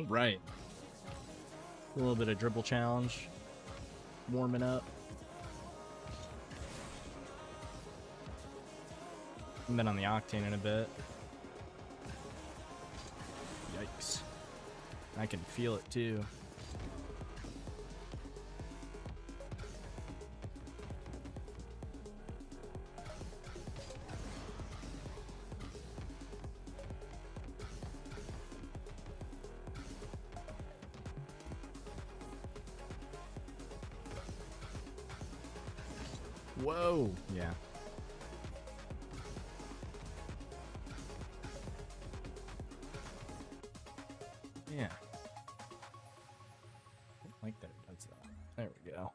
Right. A little bit of dribble challenge. Warming up. I've been on the Octane in a bit. Yikes. I can feel it too. Whoa! Yeah. Yeah. I don't like that it does that. There we go.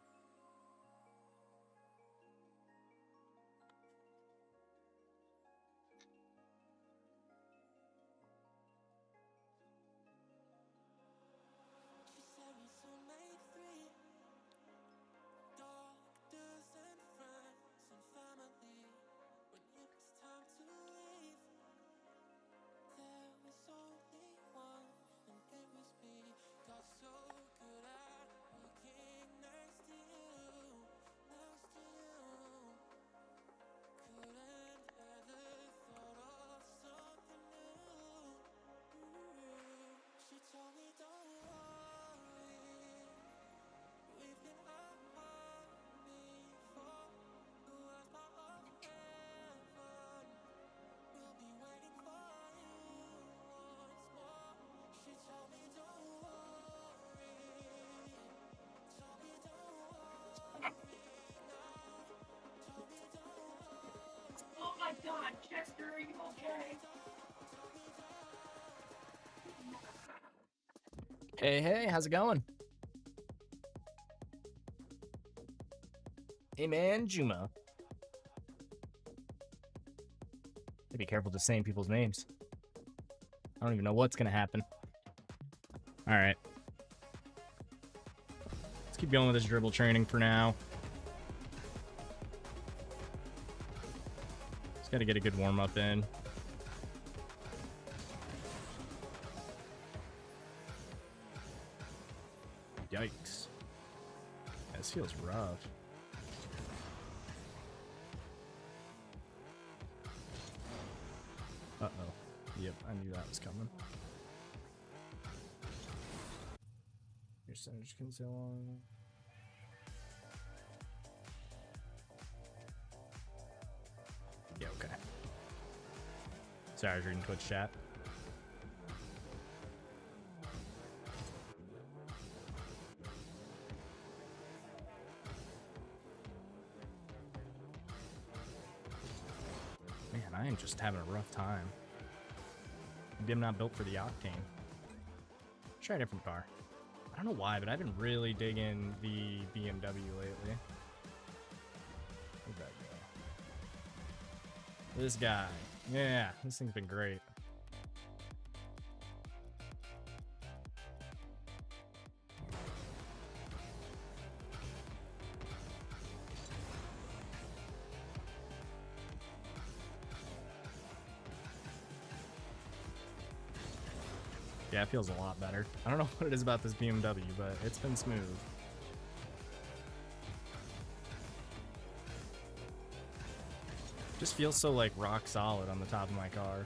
Oh my God, Chester, are you okay? Hey, how's it going? Hey man, Juma. Be careful just saying people's names. I don't even know what's gonna happen. Alright. Let's keep going with this dribble training for now. Just gotta get a good warm-up in. Yikes. Yeah, this feels rough. Uh-oh. Yep, I knew that was coming. Your percentage can say on. Yeah, okay. Sorry, I was reading Twitch chat. Man, I am just having a rough time. Maybe I'm not built for the Octane. Try a different car. I don't know why, but I've been really digging the BMW lately. Where'd that go? This guy. Yeah, this thing's been great. Yeah, it feels a lot better. I don't know what it is about this BMW, but it's been smooth. Just feels so like rock solid on the top of my car.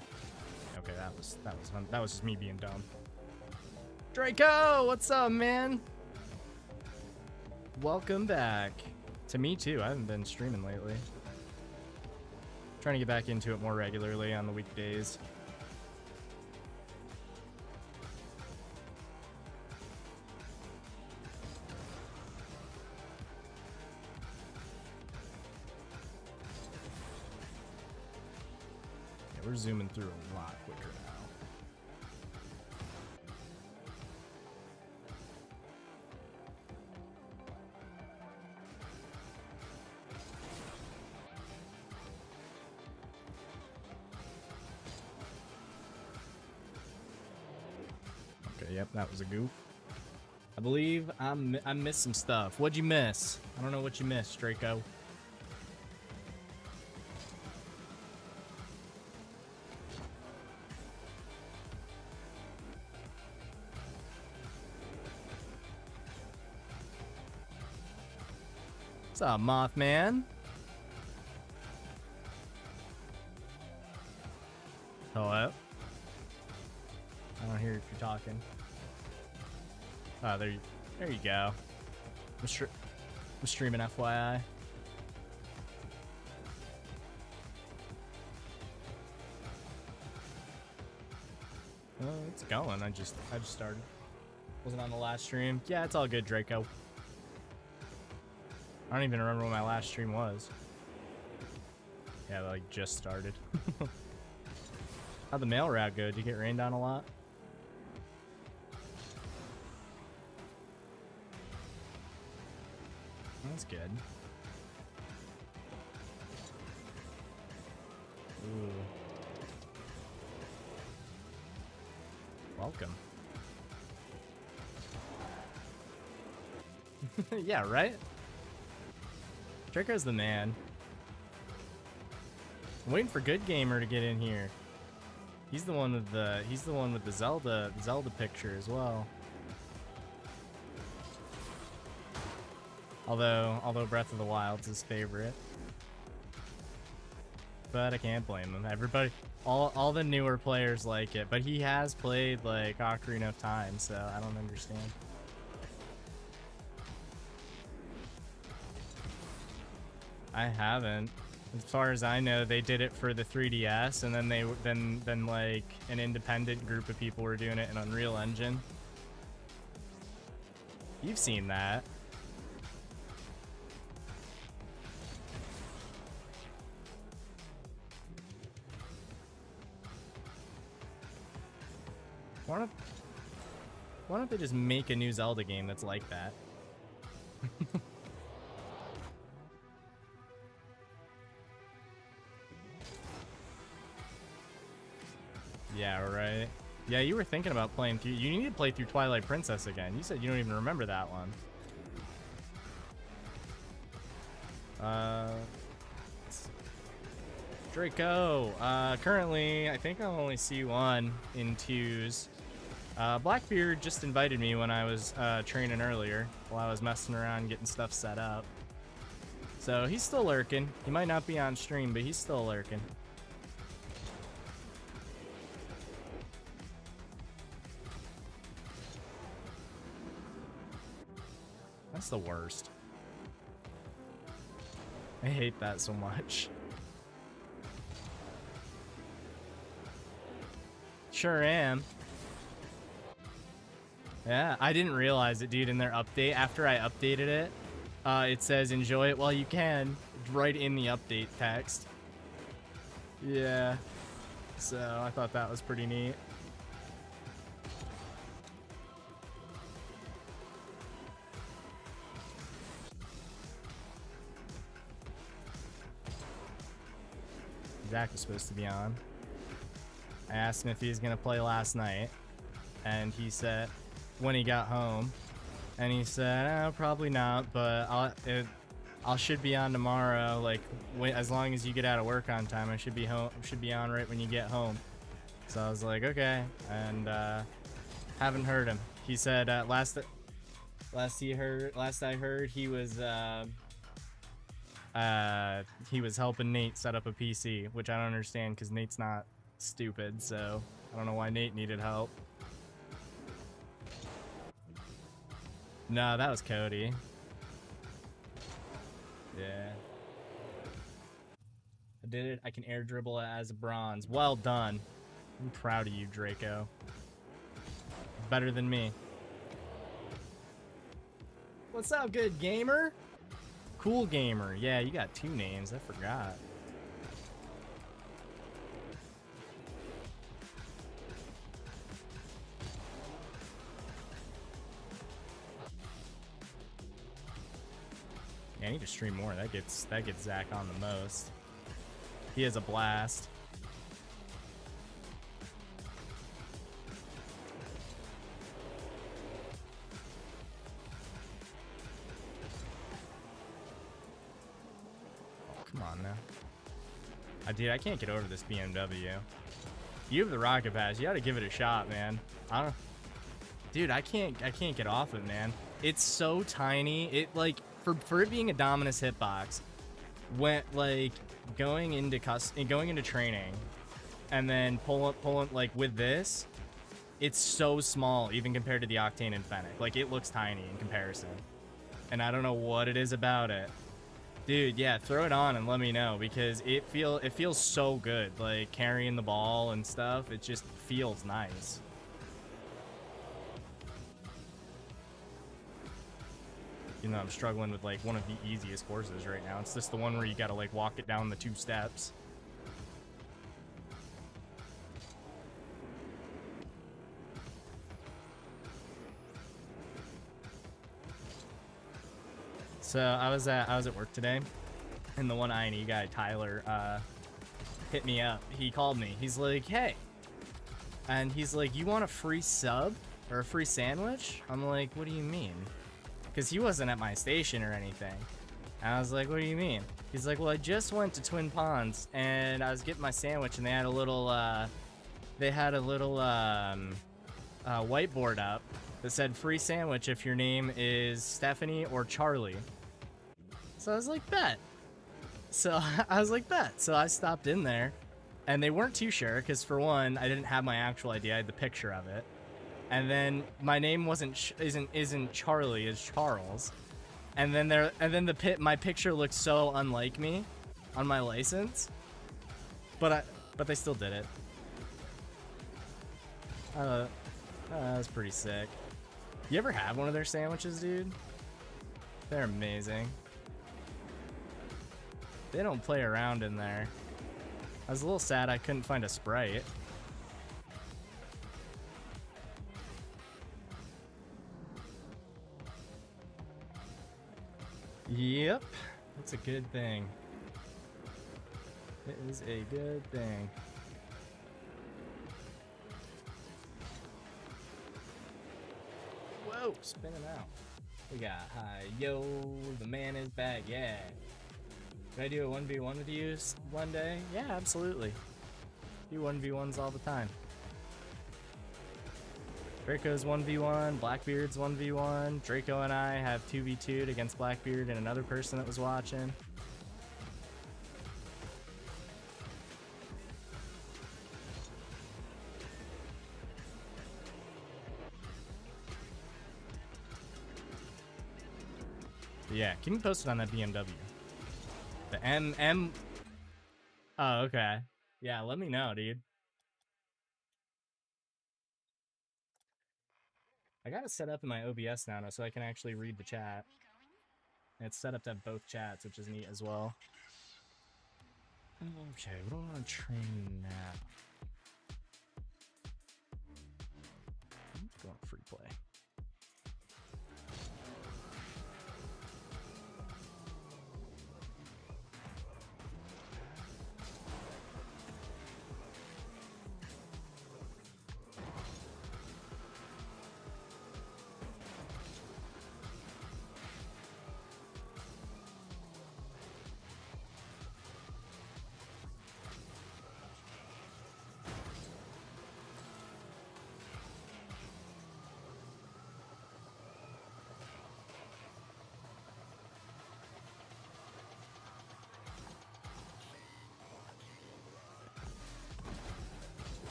Okay, that was fun. That was just me being dumb. Draco, what's up, man? Welcome back. To me too. I haven't been streaming lately. Trying to get back into it more regularly on the weekdays. We're zooming through a lot quicker now. Yep, that was a goof. I believe I missed some stuff. What'd you miss? I don't know what you missed, Draco. What's up, Mothman? Hello? I don't hear if you're talking. Oh, there you go. I'm streaming, FYI. Oh, it's going. I just started. Wasn't on the last stream. Yeah, it's all good, Draco. I don't even remember when my last stream was. Yeah, like just started. How'd the mail route go? Did you get rained on a lot? That's good. Ooh. Welcome. Yeah, right? Draco's the man. I'm waiting for Good Gamer to get in here. He's the one with the Zelda picture as well. Although Breath of the Wild's his favorite. But I can't blame him. Everybody, all the newer players like it, but he has played like Ocarina of Time, so I don't understand. I haven't. As far as I know, they did it for the 3DS, and then like an independent group of people were doing it in Unreal Engine. You've seen that. Why don't they just make a new Zelda game that's like that? Yeah, right. Yeah, you were thinking about playing through. You need to play through Twilight Princess again. You said you don't even remember that one. Draco. Currently, I think I only see one in twos. Blackbeard just invited me when I was training earlier, while I was messing around getting stuff set up. So he's still lurking. He might not be on stream, but he's still lurking. That's the worst. I hate that so much. Sure am. Yeah, I didn't realize it, dude, in their update. After I updated it, it says enjoy it while you can, right in the update text. Yeah. So I thought that was pretty neat. Zach was supposed to be on. I asked him if he was gonna play last night, and he said when he got home, and he said, probably not, but I should be on tomorrow. Like, as long as you get out of work on time, I should be home. Should be on right when you get home. So I was like, okay, and haven't heard him. He said last I heard he was helping Nate set up a PC, which I don't understand because Nate's not stupid, so I don't know why Nate needed help. No, that was Cody. Yeah. I did it. I can air dribble as a bronze. Well done. I'm proud of you, Draco. Better than me. What's up, Good Gamer? Cool Gamer. Yeah, you got two names. I forgot. Yeah, I need to stream more. That gets Zach on the most. He has a blast. Come on now. Dude, I can't get over this BMW. You have the rocket pass. You gotta give it a shot, man. I don't... Dude, I can't get off it, man. It's so tiny. It, like, for it being a Dominus hitbox, went, like, going into training, and then pulling, like, with this, it's so small, even compared to the Octane and Fennec. Like, it looks tiny in comparison. And I don't know what it is about it. Dude, yeah, throw it on and let me know, because it feels so good, like, carrying the ball and stuff. It just feels nice. You know, I'm struggling with, like, one of the easiest courses right now. It's just the one where you gotta, like, walk it down the 2 steps. So I was at work today, and the one INE guy, Tyler, hit me up. He called me. He's like, hey. And he's like, you want a free sub or a free sandwich? I'm like, what do you mean? Because he wasn't at my station or anything. And I was like, what do you mean? He's like, well, I just went to Twin Ponds, and I was getting my sandwich, and they had a little whiteboard up that said free sandwich if your name is Stephanie or Charlie. So I was like, bet. So I was like, bet. So I stopped in there, and they weren't too sure, because for one, I didn't have my actual ID. I had the picture of it. And then my name isn't Charlie, it's Charles. And then my picture looked so unlike me on my license. But they still did it. That was pretty sick. You ever have one of their sandwiches, dude? They're amazing. They don't play around in there. I was a little sad I couldn't find a Sprite. Yep, that's a good thing. It is a good thing. Whoa, spinning out. We got hi, yo, the man is back, yeah. Can I do a 1v1 with you one day? Yeah, absolutely. Do 1v1s all the time. Draco's 1v1, Blackbeard's 1v1. Draco and I have 2v2'd against Blackbeard and another person that was watching. But yeah, keep me posted on that BMW. The MM. Oh, okay. Yeah, let me know, dude. I got it set up in my OBS now so I can actually read the chat. And it's set up to have both chats, which is neat as well. Okay, what do I want to train now? Go on free play.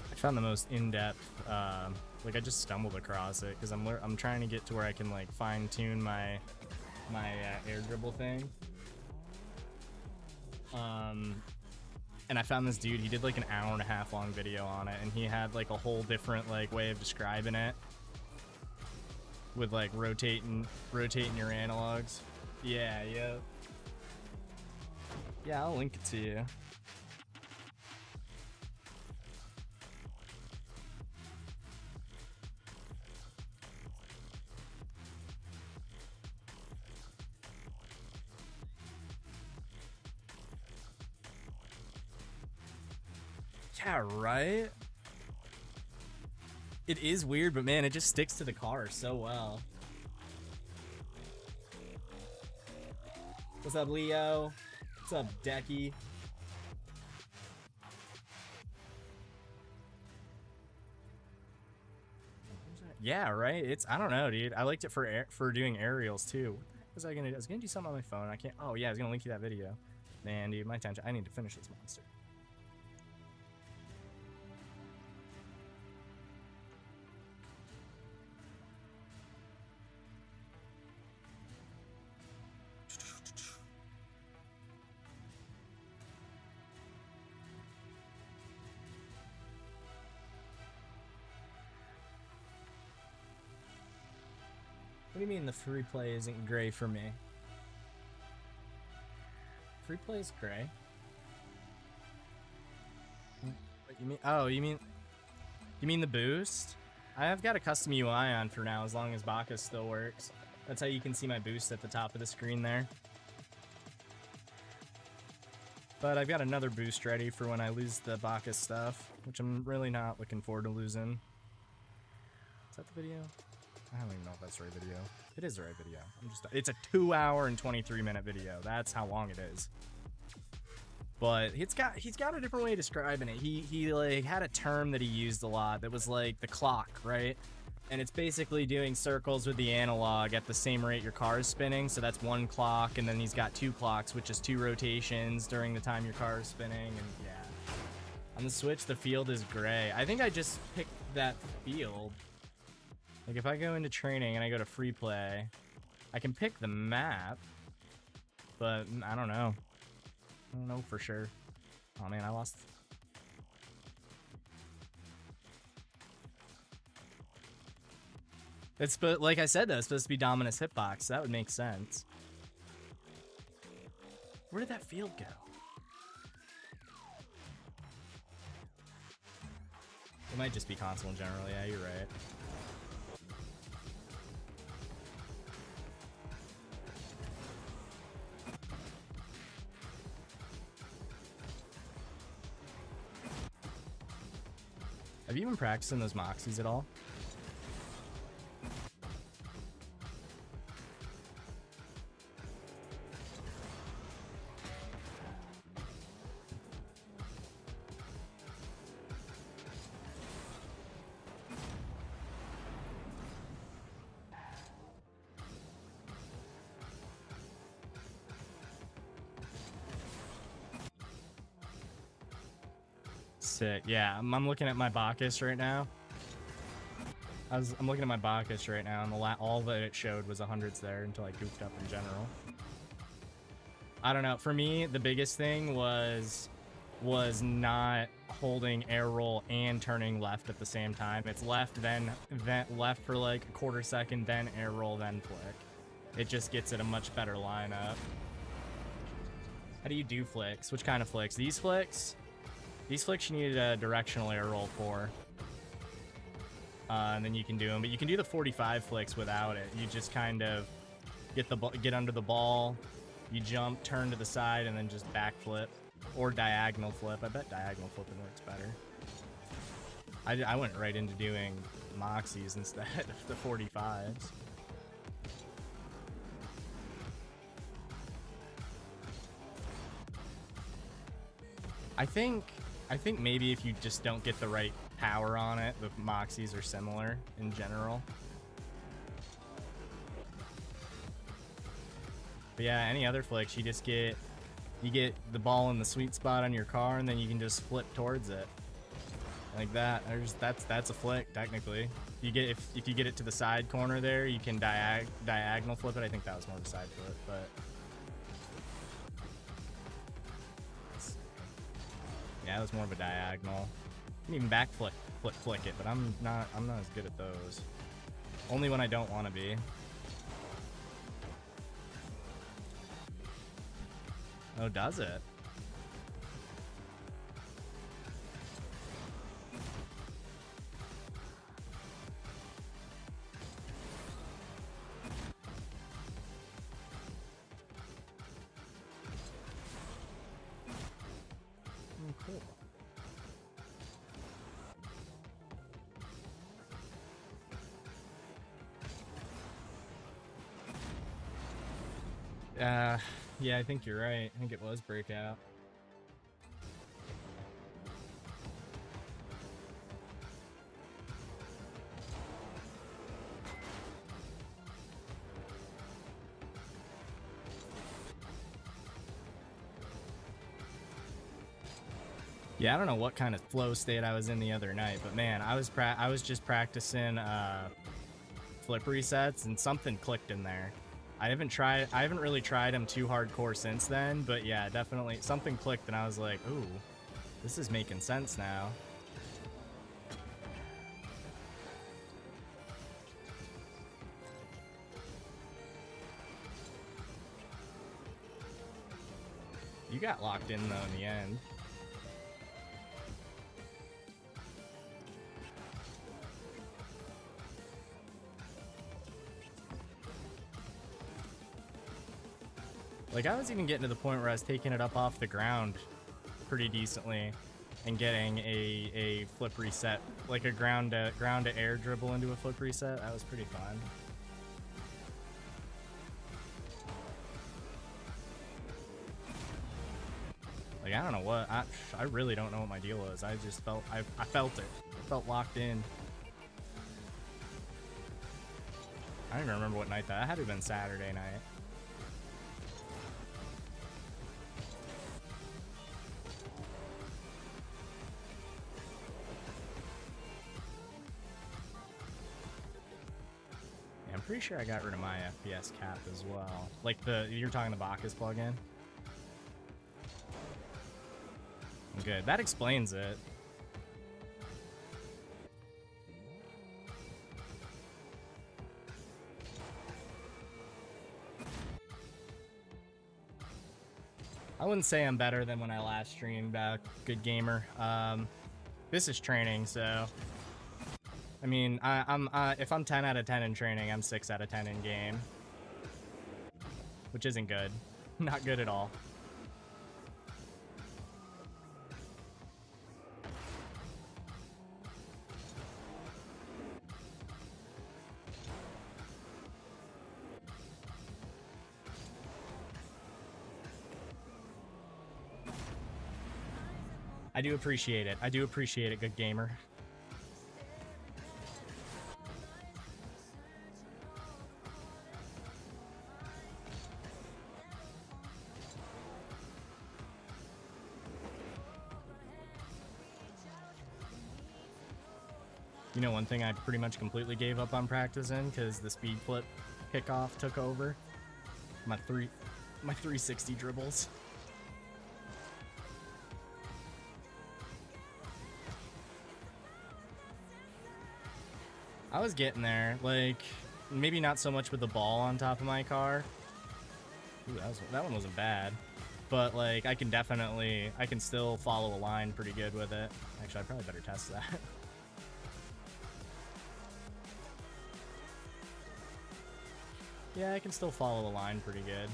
I found the most in-depth, like I just stumbled across it because I'm trying to get to where I can like fine-tune my air dribble thing. And I found this dude, he did like an hour-and-a-half long video on it, and he had like a whole different like way of describing it with like rotating your analogs. Yeah, yep. Yeah, I'll link it to you. Yeah, right? It is weird, but man, it just sticks to the car so well. What's up, Leo? What's up, Decky? Yeah, right. It's I don't know, dude. I liked it for doing aerials too. What was I gonna do? I was gonna do something on my phone. I can't. Oh yeah, I was gonna link you that video. Man, dude, my attention. I need to finish this monster. What do you mean the free play isn't gray for me? Free play is gray. What you mean? Oh, you mean the boost? I've got a custom UI on for now, as long as Bacchus still works. That's how you can see my boost at the top of the screen there. But I've got another boost ready for when I lose the Bacchus stuff, which I'm really not looking forward to losing. Is that the video? I don't even know if that's the right video. It is the right video. It's a 2 hour and 23 minute video. That's how long it is. But he's got a different way of describing it. He like had a term that he used a lot that was like the clock, right? And it's basically doing circles with the analog at the same rate your car is spinning. So that's 1 clock, and then he's got 2 clocks, which is 2 rotations during the time your car is spinning. And yeah, on the Switch, the field is gray. I think I just picked that field. Like if I go into training and I go to free play, I can pick the map, but I don't know. I don't know for sure. Oh man, I lost. It's like I said though, it's supposed to be Dominus Hitbox. That would make sense. Where did that field go? It might just be console in general. Yeah, you're right. Have you been practicing those Moxies at all? Sick. Yeah, I'm looking at my Bacchus right now. I'm looking at my Bacchus right now, and all that it showed was 100s there until I goofed up in general. I don't know. For me, the biggest thing was not holding air roll and turning left at the same time. It's left, then left for like a quarter second, then air roll, then flick. It just gets it a much better lineup. How do you do flicks? Which kind of flicks? These flicks? These flicks you need a directional air roll for. And then you can do them. But you can do the 45 flicks without it. You just kind of get under the ball, you jump, turn to the side, and then just backflip. Or diagonal flip. I bet diagonal flipping works better. I went right into doing Moxies instead of the 45s. I think maybe if you just don't get the right power on it, the Moxies are similar in general. But yeah, any other flicks, you get the ball in the sweet spot on your car, and then you can just flip towards it like that. That's a flick technically. If you get it to the side corner there, you can diagonal flip it. I think that was more of a side flip, but yeah, it was more of a diagonal. You can even back flick it, but I'm not as good at those. Only when I don't want to be. Oh, does it? Oh, cool. Yeah, I think you're right. I think it was Breakout. Yeah, I don't know what kind of flow state I was in the other night, but man, I was just practicing flip resets and something clicked in there. I haven't really tried them too hardcore since then, but yeah, definitely something clicked and I was like, ooh, this is making sense now. You got locked in though in the end. Like, I was even getting to the point where I was taking it up off the ground pretty decently and getting a flip reset, like a ground to air dribble into a flip reset. That was pretty fun. Like, I don't know what, I really don't know what my deal was. I just felt, I felt it. I felt locked in. I don't even remember what night that had to have been Saturday night. Yeah, I'm pretty sure I got rid of my FPS cap as well. Like you're talking the Bacchus plugin? Good. That explains it. I wouldn't say I'm better than when I last streamed Good Gamer. This is training, so I mean, I'm if I'm 10 out of 10 in training, I'm 6 out of 10 in game, which isn't good. Not good at all. I do appreciate it. I do appreciate it, Good Gamer. You know, one thing I pretty much completely gave up on practicing because the speed flip kickoff took over. My 360 dribbles. I was getting there, like, maybe not so much with the ball on top of my car. Ooh, that one wasn't bad. But, like, I can still follow a line pretty good with it. Actually, I probably better test that. Yeah, I can still follow the line pretty good.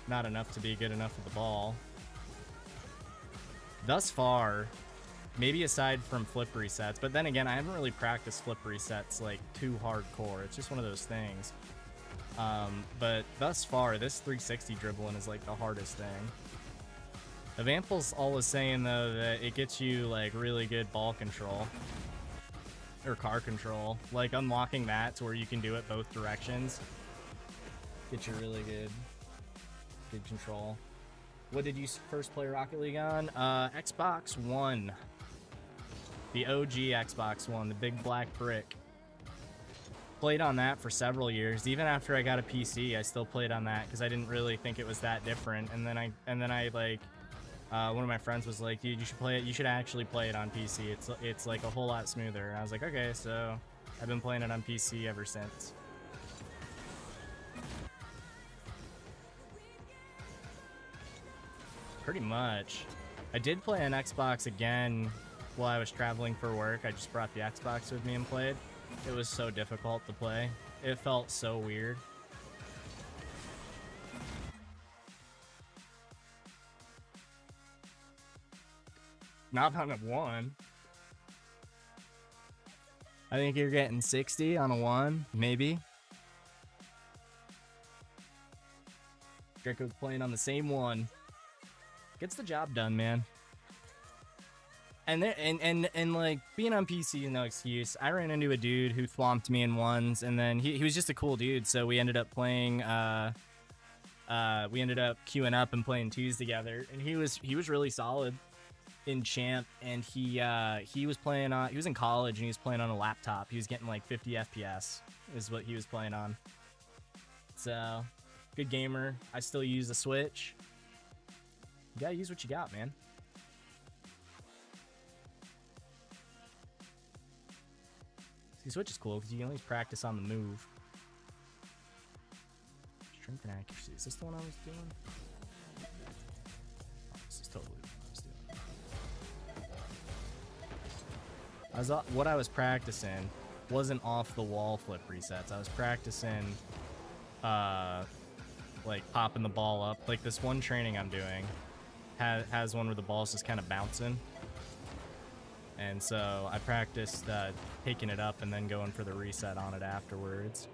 Not enough to be good enough with the ball. Thus far, maybe aside from flip resets, but then again, I haven't really practiced flip resets like too hardcore. It's just one of those things. But thus far, this 360 dribbling is like the hardest thing. Evample's always saying though that it gets you like really good ball control or car control, like unlocking that to where you can do it both directions. Get you really good control. What did you first play Rocket League on? Xbox One. The OG Xbox One, the big black brick. Played on that for several years. Even after I got a PC, I still played on that because I didn't really think it was that different. And then I like, one of my friends was like, dude, you should play it. You should actually play it on PC. It's like a whole lot smoother. And I was like, okay, so I've been playing it on PC ever since. Pretty much. I did play on Xbox again while I was traveling for work. I just brought the Xbox with me and played. It was so difficult to play. It felt so weird. Not on a 1. I think you're getting 60 on a 1, maybe. Draco's playing on the same one. Gets the job done, man. And there, and like being on PC is no excuse. I ran into a dude who thwomped me in ones, and then he was just a cool dude. So we ended up playing. We ended up queuing up and playing twos together, and he was really solid in champ. And he was playing on. He was in college and he was playing on a laptop. He was getting like 50 FPS is what he was playing on. So good gamer. I still use the Switch. You gotta use what you got, man. See, Switch is cool because you can always practice on the move. Strength and accuracy. Is this the one I was doing? Oh, this is totally what I was doing. What I was practicing wasn't off the wall flip resets. I was practicing, like popping the ball up. Like this one training I'm doing has one where the ball's just kind of bouncing. And so I practiced taking it up and then going for the reset on it afterwards.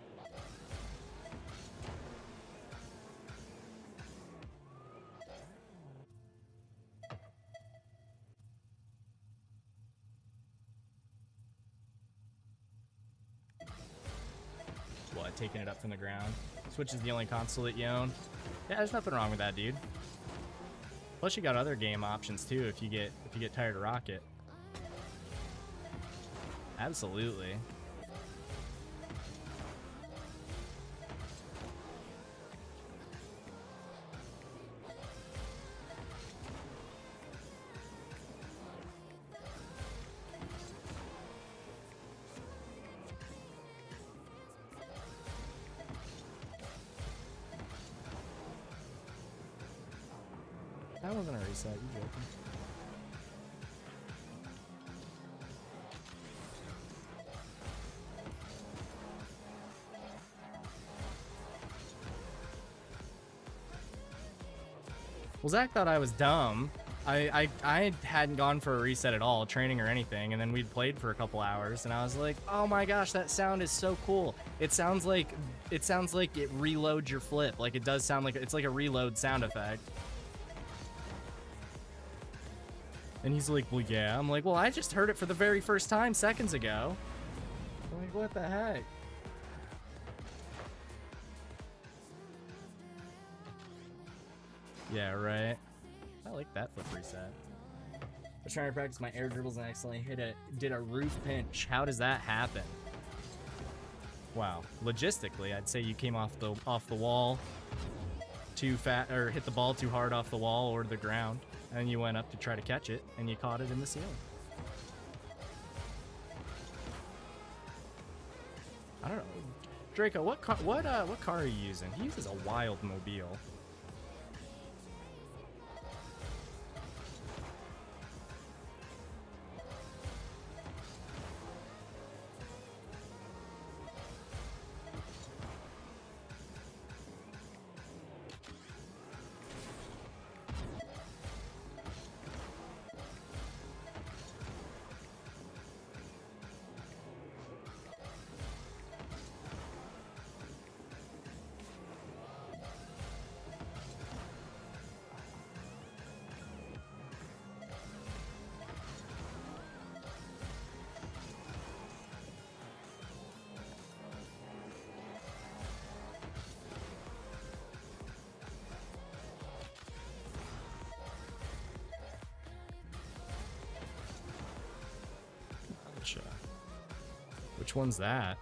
What, taking it up from the ground? Switch is the only console that you own? Yeah, there's nothing wrong with that, dude. Plus you got other game options too if you get tired of Rocket. Absolutely. That wasn't a reset, you joking. Well, Zach thought I was dumb. I hadn't gone for a reset at all, training or anything, and then we'd played for a couple hours, and I was like, "Oh my gosh, that sound is so cool! It sounds like it reloads your flip. Like it does sound like it's like a reload sound effect." And he's like, "Well, yeah." I'm like, "Well, I just heard it for the very first time seconds ago." I'm like, "What the heck?" Yeah, right. I like that flip reset. I was trying to practice my air dribbles and accidentally did a roof pinch. How does that happen? Wow. Logistically, I'd say you came off the wall too fat, or hit the ball too hard off the wall or the ground, and you went up to try to catch it, and you caught it in the ceiling. I don't know. Draco, what car are you using? He uses a wild mobile. Which one's that?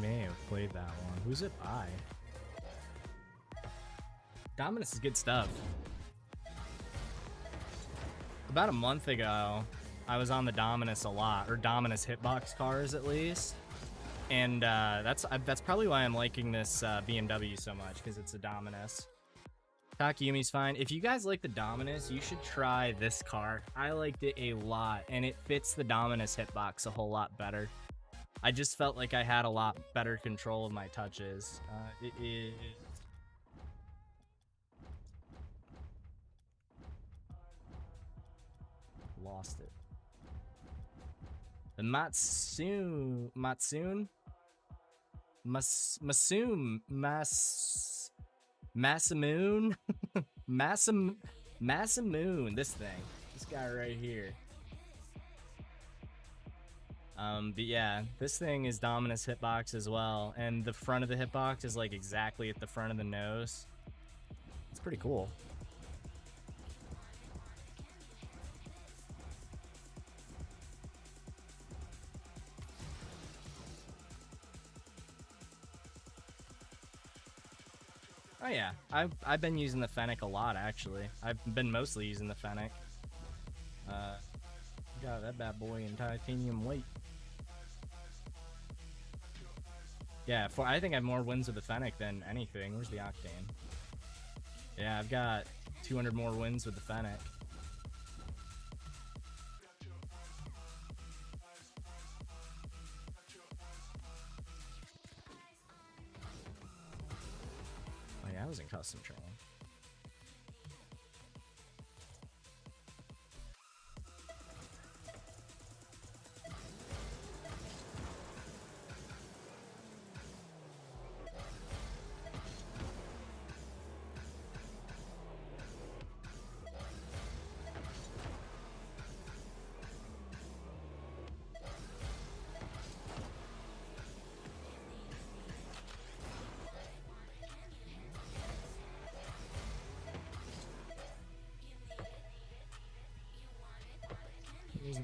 May have played that one. Who's it by? Dominus is good stuff. About a month ago, I was on the Dominus a lot, or Dominus hitbox cars at least. And that's probably why I'm liking this BMW so much, because it's a Dominus. Takayumi's fine. If you guys like the Dominus, you should try this car. I liked it a lot, and it fits the Dominus hitbox a whole lot better. I just felt like I had a lot better control of my touches. It is lost it. The Masoon, Masamoon, Masamoon, this thing, this guy right here. But yeah, this thing is Dominus hitbox as well, and the front of the hitbox is like exactly at the front of the nose. It's pretty cool. Oh yeah, I've been using the Fennec a lot actually. I've been mostly using the Fennec. Got that bad boy in titanium weight. Yeah, I think I have more wins with the Fennec than anything. Where's the Octane? Yeah, I've got 200 more wins with the Fennec. Oh yeah, I was in custom training.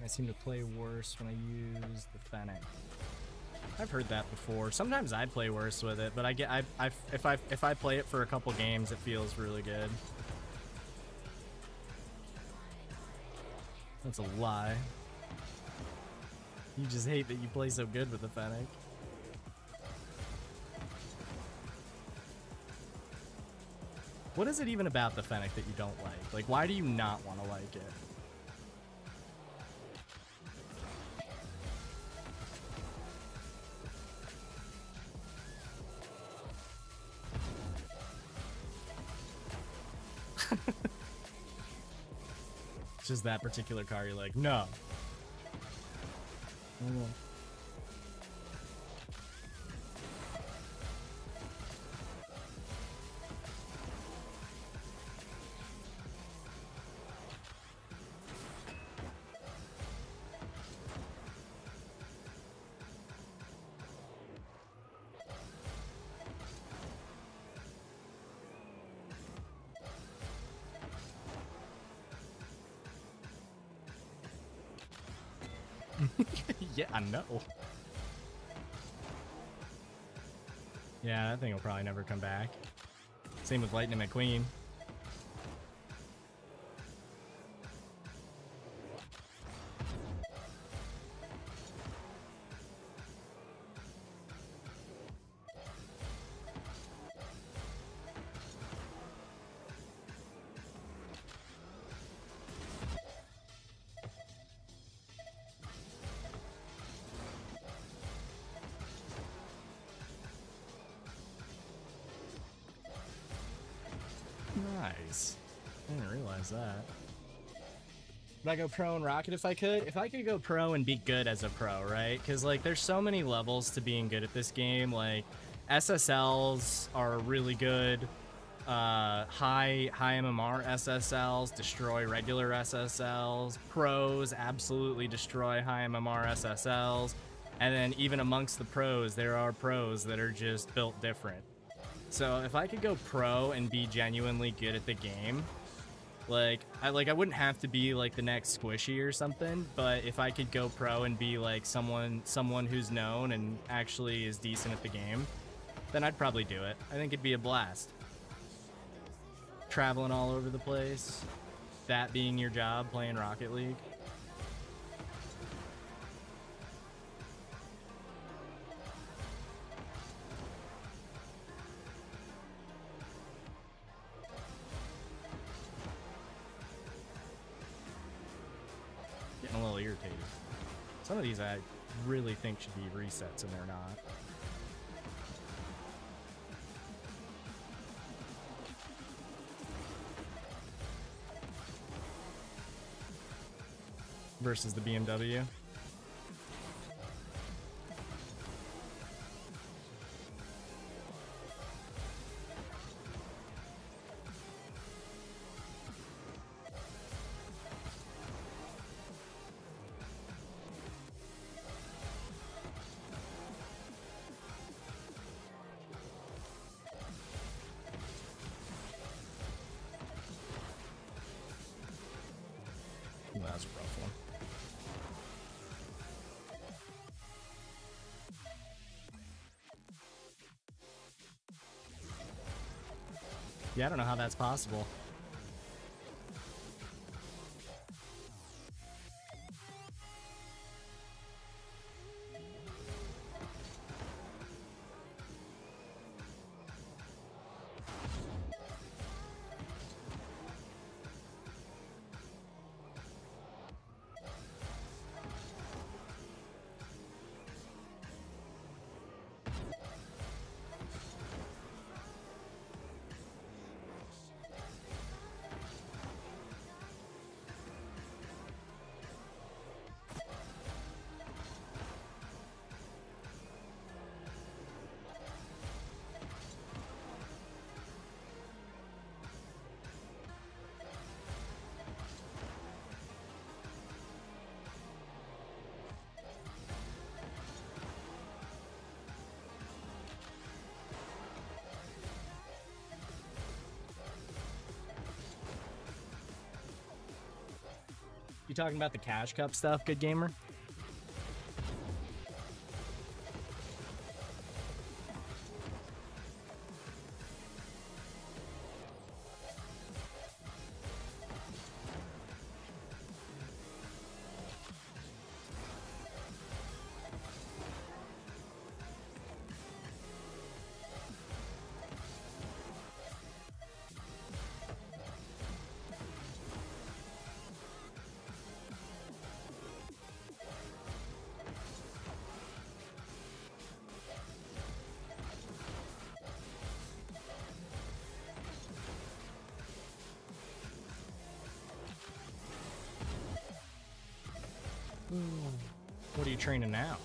I seem to play worse when I use the Fennec. I've heard that before. Sometimes I play worse with it, but if I play it for a couple games, it feels really good. That's a lie. You just hate that you play so good with the Fennec. What is it even about the Fennec that you don't like? Like, why do you not want to like it? Just that particular car, you're like, no. Yeah, I know. Yeah, that thing will probably never come back. Same with Lightning McQueen. Nice. I didn't realize that. Would I go pro and rocket if I could? If I could go pro and be good as a pro, right? Because, like, there's so many levels to being good at this game. Like, SSLs are really good. High MMR SSLs destroy regular SSLs. Pros absolutely destroy high MMR SSLs. And then even amongst the pros, there are pros that are just built different. So if I could go pro and be genuinely good at the game, I wouldn't have to be like the next Squishy or something, but if I could go pro and be like someone who's known and actually is decent at the game, then I'd probably do it. I think it'd be a blast. Traveling all over the place, that being your job, playing Rocket League. Getting a little irritated. Some of these I really think should be resets and they're not. versus the BMW. Ooh, that was a rough one. Yeah, I don't know how that's possible. You talking about the Cash Cup stuff, good gamer? What are you training now?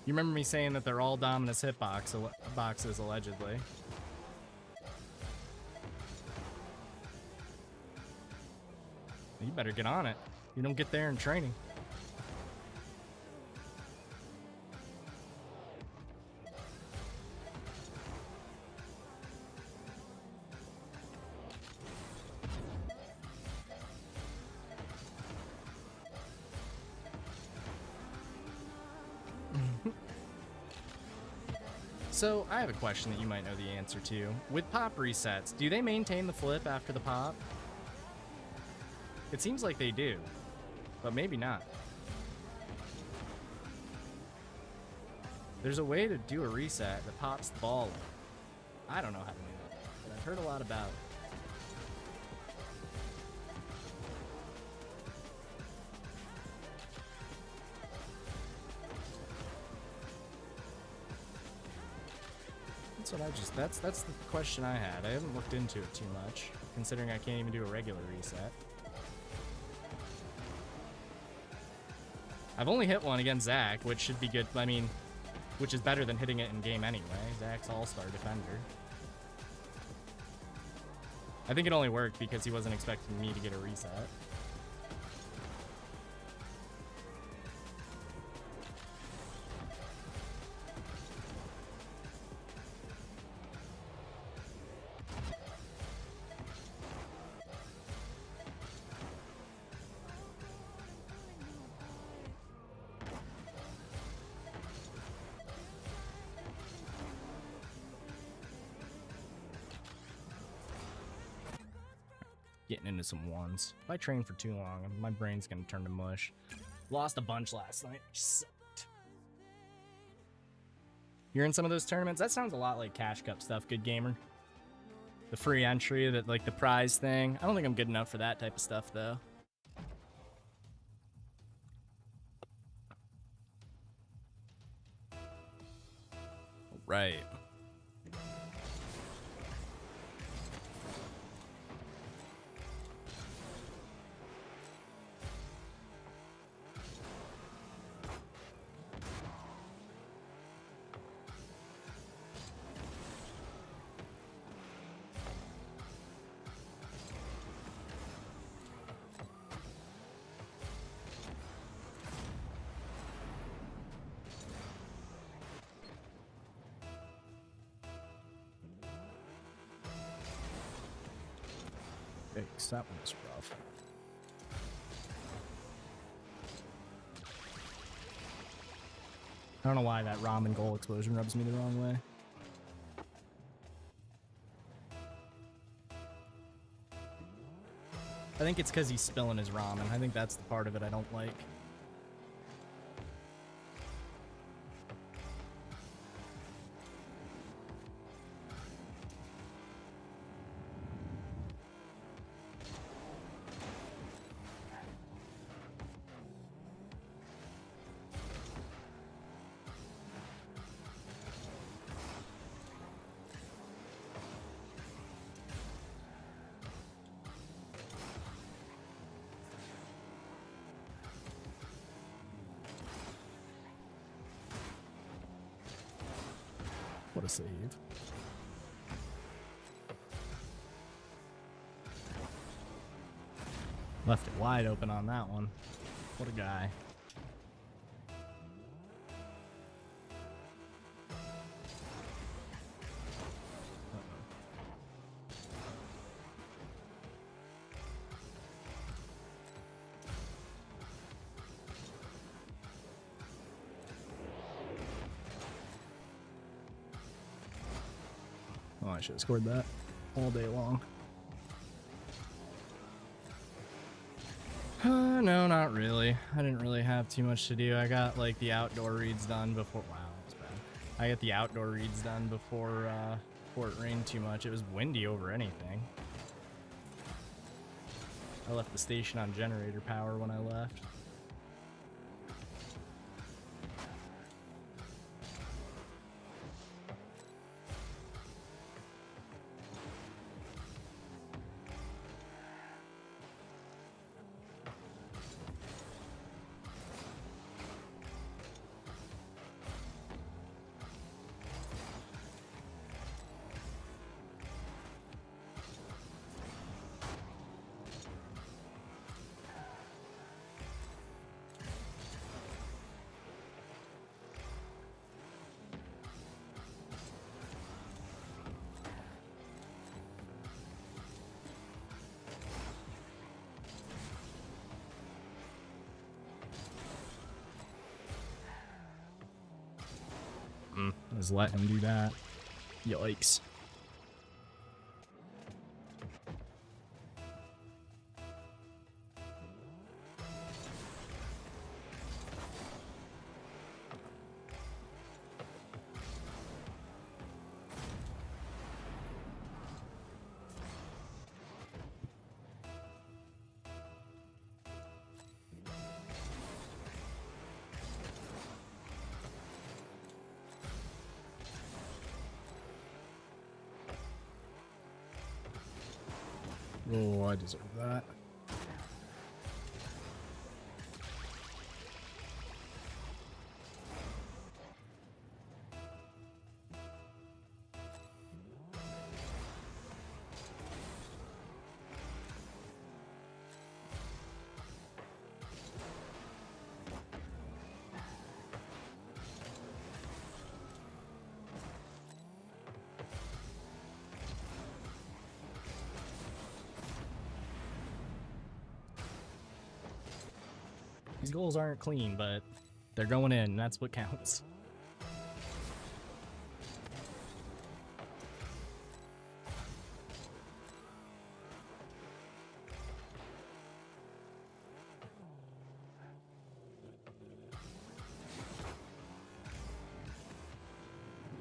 You remember me saying that they're all Dominus boxes, allegedly. You better get on it. You don't get there in training. So, I have a question that you might know the answer to. With pop resets, do they maintain the flip after the pop? It seems like they do, but maybe not. There's a way to do a reset that pops the ball. I don't know how to do that, but I've heard a lot about it. That's the question I had. I haven't looked into it too much, considering I can't even do a regular reset. I've only hit one against Zach, which should be good. I mean, which is better than hitting it in game anyway. Zach's all-star defender. I think it only worked because he wasn't expecting me to get a reset. Getting into some ones. If I train for too long, my brain's gonna turn to mush. Lost a bunch last night. Sucked. You're in some of those tournaments? That sounds a lot like Cash Cup stuff, good gamer. The free entry, that like the prize thing. I don't think I'm good enough for that type of stuff though. Right. Yikes, that one's rough. I don't know why that ramen goal explosion rubs me the wrong way. I think it's because he's spilling his ramen. I think that's the part of it I don't like. What a save. Left it wide open on that one. What a guy. Oh, I should have scored that all day long. No, not really. I didn't really have too much to do. I got like the outdoor reads done before. Wow, that's bad. I got the outdoor reads done before it rained too much. It was windy over anything. I left the station on generator power when I left. Just let him do that. Yikes. Oh, I deserve that. These goals aren't clean, but they're going in, and that's what counts.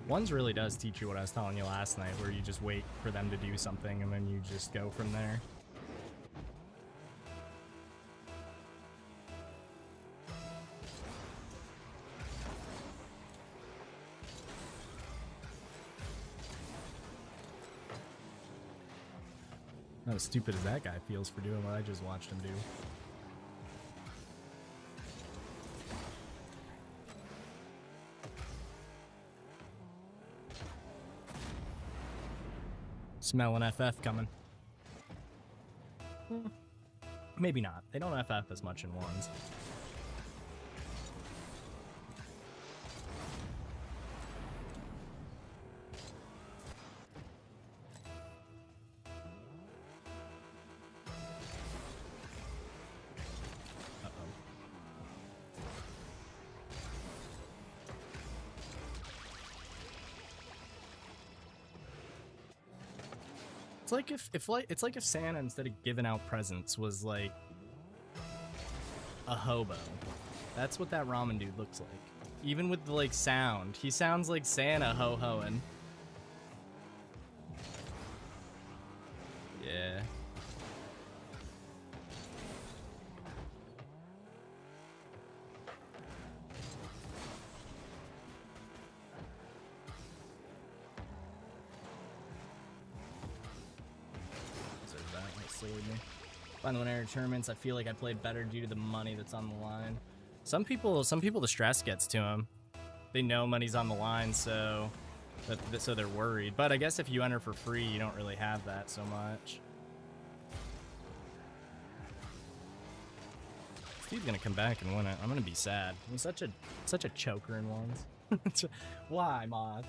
Ones really does teach you what I was telling you last night, where you just wait for them to do something, and then you just go from there. Not as stupid as that guy feels for doing what I just watched him do. Smelling FF coming. Maybe not. They don't FF as much in ones. It's like if Santa, instead of giving out presents, was like a hobo. That's what that ramen dude looks like. Even with the like sound, he sounds like Santa ho-hoing. Yeah. Find the winner tournaments, I feel like I played better due to the money that's on the line. Some people the stress gets to them. They know money's on the line, so they're worried. But I guess if you enter for free, you don't really have that so much. Steve's gonna come back and win it. I'm gonna be sad. I'm such a choker in ones. Why, Mod?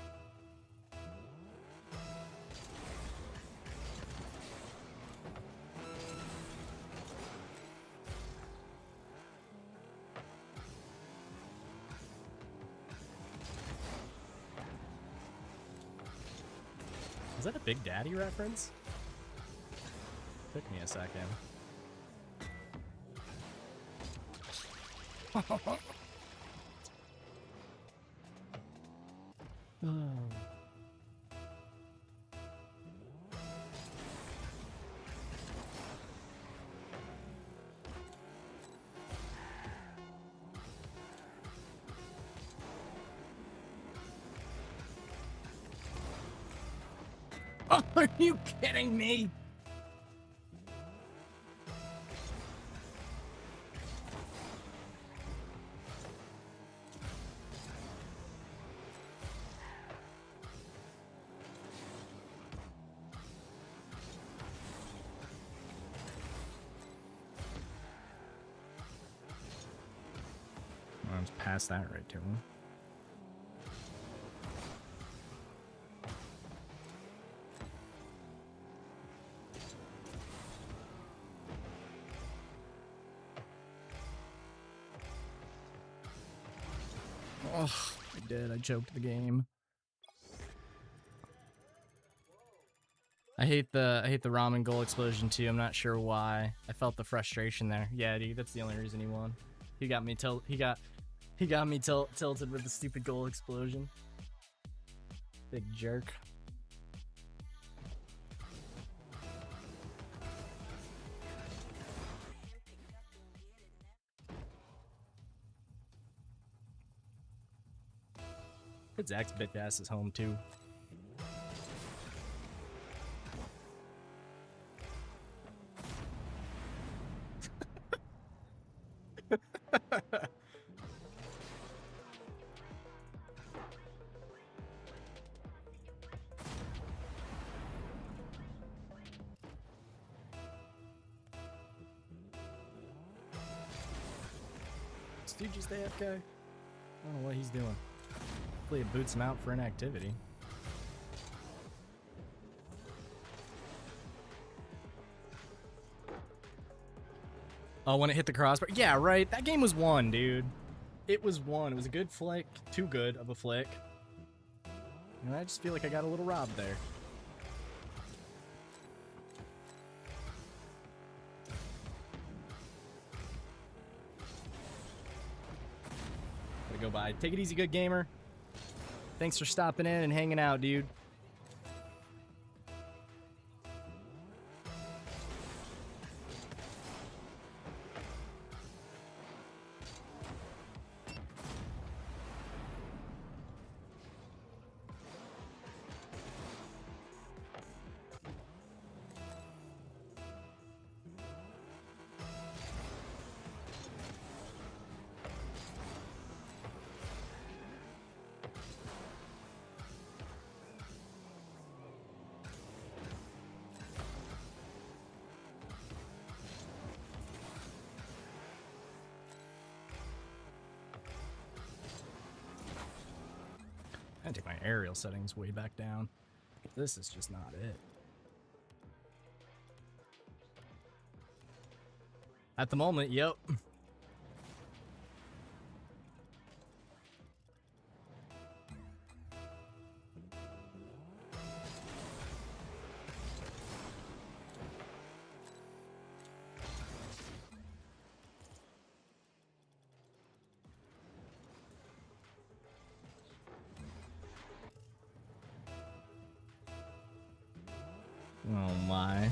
Is that a Big Daddy reference? Took me a second. Are you kidding me? I'll just pass that right to him. Oh, I did. I choked the game. I hate the ramen goal explosion too. I'm not sure why. I felt the frustration there. Yeah, dude, that's the only reason he won. He got me tilted with the stupid goal explosion. Big jerk. Zach's bitch ass is home too. Is dude just AFK? I don't know what he's doing. Hopefully it boots him out for inactivity. Oh, when it hit the crossbar? Yeah, right. That game was won, dude. It was won. It was a good flick. Too good of a flick. And I just feel like I got a little robbed there. Gotta go by. Take it easy, good gamer. Thanks for stopping in and hanging out, dude. I take my aerial settings way back down. This is just not it. At the moment, yep. Oh my.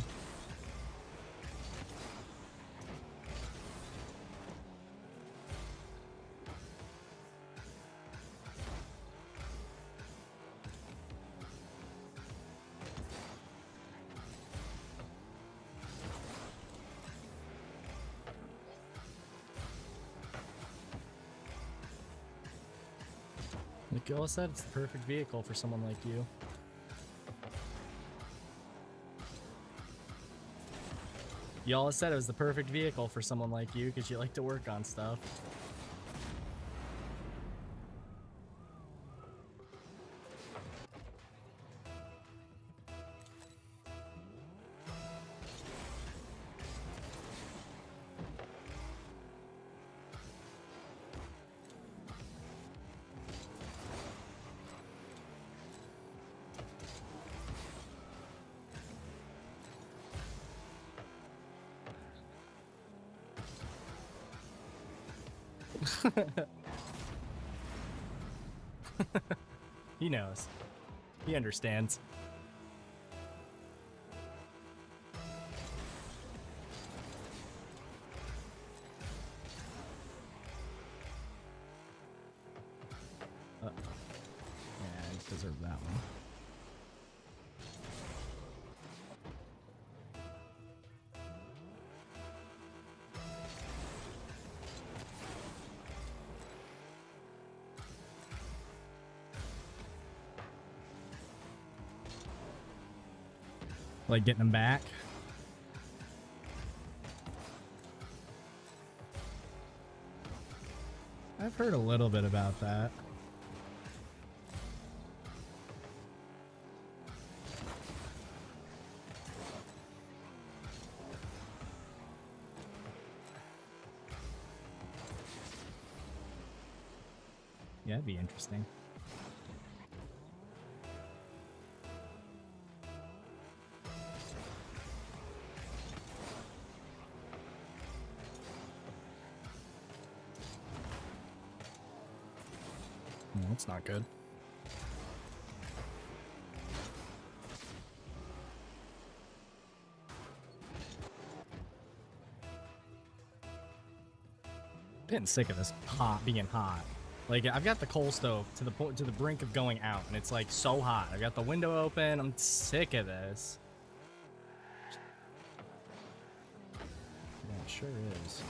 Nicola said it's the perfect vehicle for someone like you. Y'all said it was the perfect vehicle for someone like you because you like to work on stuff. He knows. He understands. Yeah, I deserve that one. Like getting them back. I've heard a little bit about that. Yeah, it'd be interesting. No, it's not good. Getting sick of this pot being hot. Like, I've got the coal stove to the point, to the brink of going out, and it's like so hot. I've got the window open. I'm sick of this. Yeah, it sure is.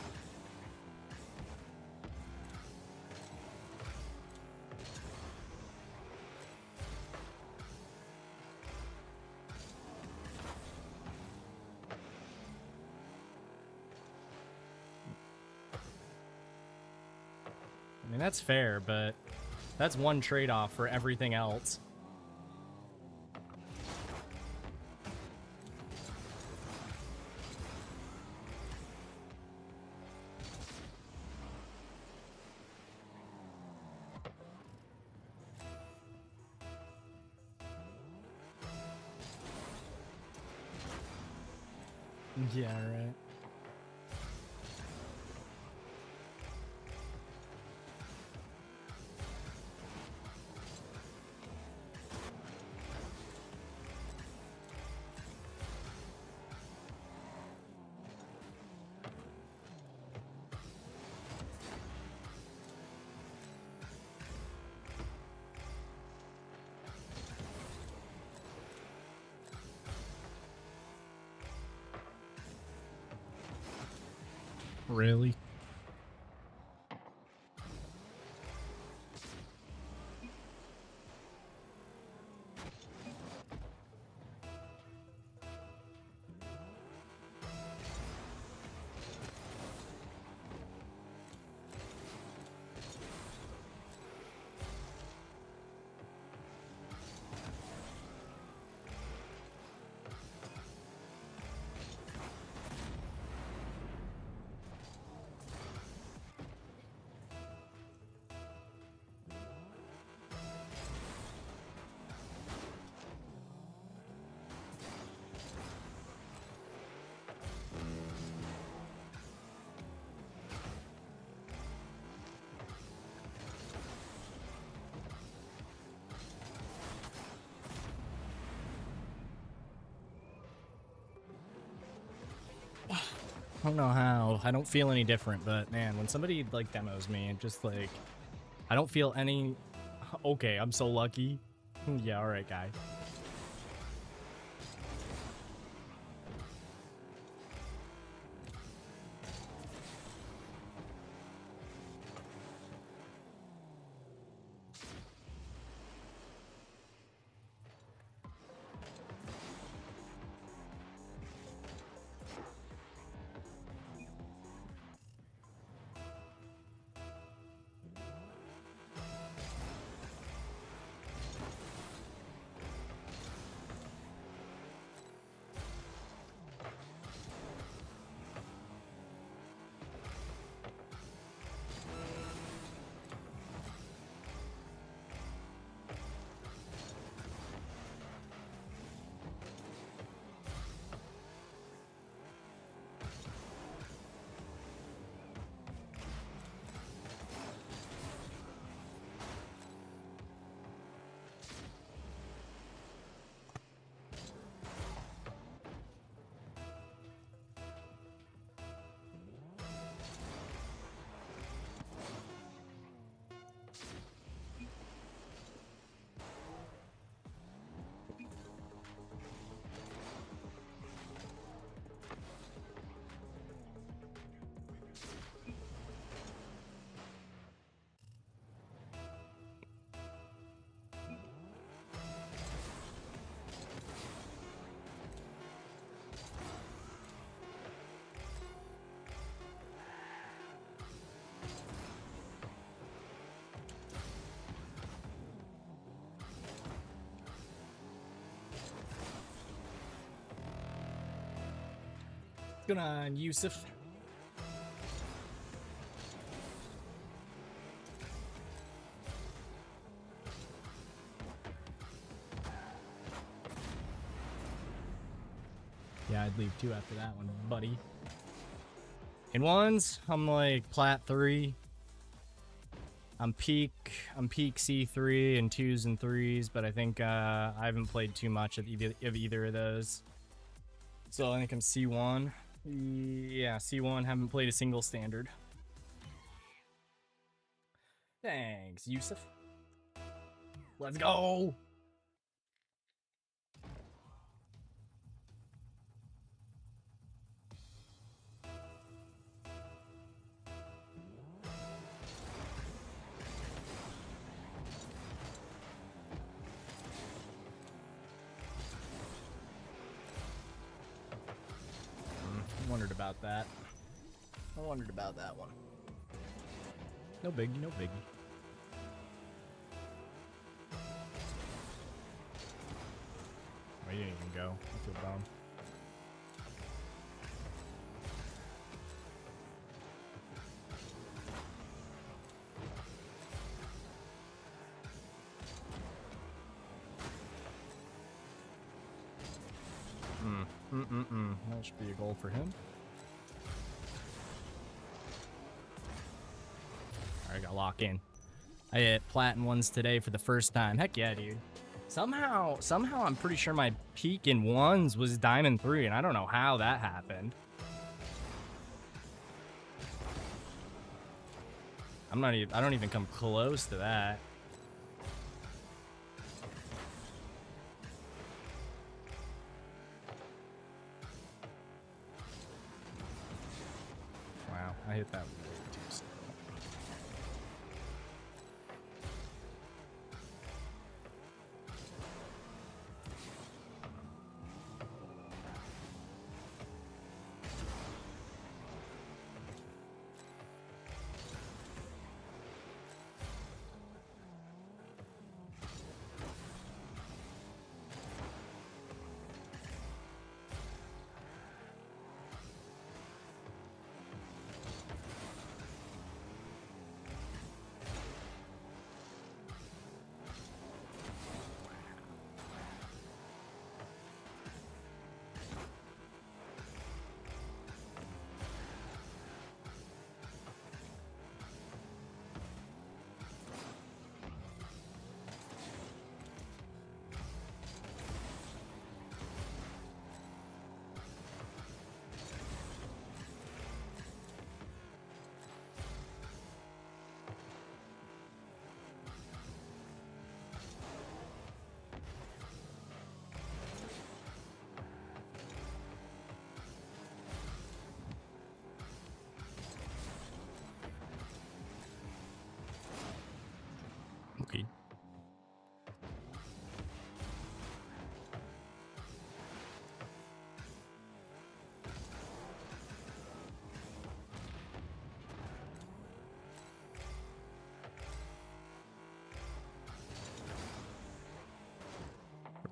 I mean, that's fair, but that's one trade-off for everything else. Yeah, right. Really? don't know how. I don't feel any different, but man, when somebody like demos me, it just like I don't feel any. Okay, I'm so lucky. Yeah, all right, guy. What's going on, Yusuf? Yeah, I'd leave too after that one, buddy. In ones, I'm like plat 3. I'm peak C3 and 2s and 3s, but I think I haven't played too much of either of those. So I think I'm C1. Yeah, C1, haven't played a single standard. Thanks, Yusuf. Let's go! Wondered about that. I wondered about that one. No biggie, no biggie. Oh, you didn't even go. I feel bummed. That should be a goal for him. Alright, gotta lock in. I hit platin ones today for the first time. Heck yeah, dude. Somehow I'm pretty sure my peak in ones was diamond 3, and I don't know how that happened. I don't even come close to that. Wow, I hit that way too slow.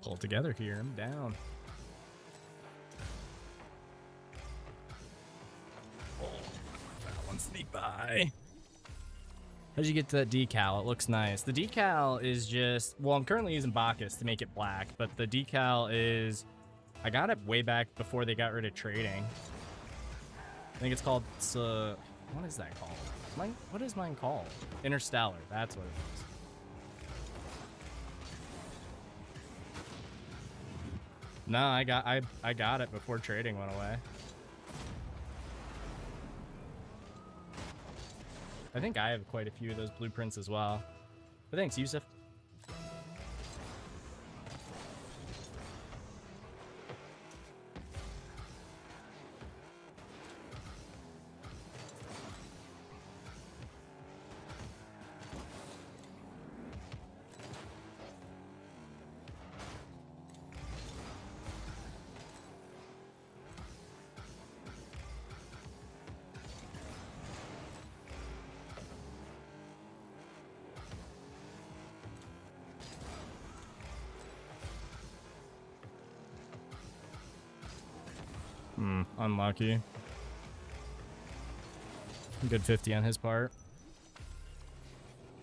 Pull it together here. I'm down. Oh, that one sneak by. How'd you get to that decal? It looks nice. The decal is just... Well, I'm currently using Bacchus to make it black, but the decal is... I got it way back before they got rid of trading. I think it's called... what is that called? What is mine called? Interstellar. That's what it is. No, I got it before trading went away. I think I have quite a few of those blueprints as well. But thanks, Yusuf. Unlucky. Good 50 on his part.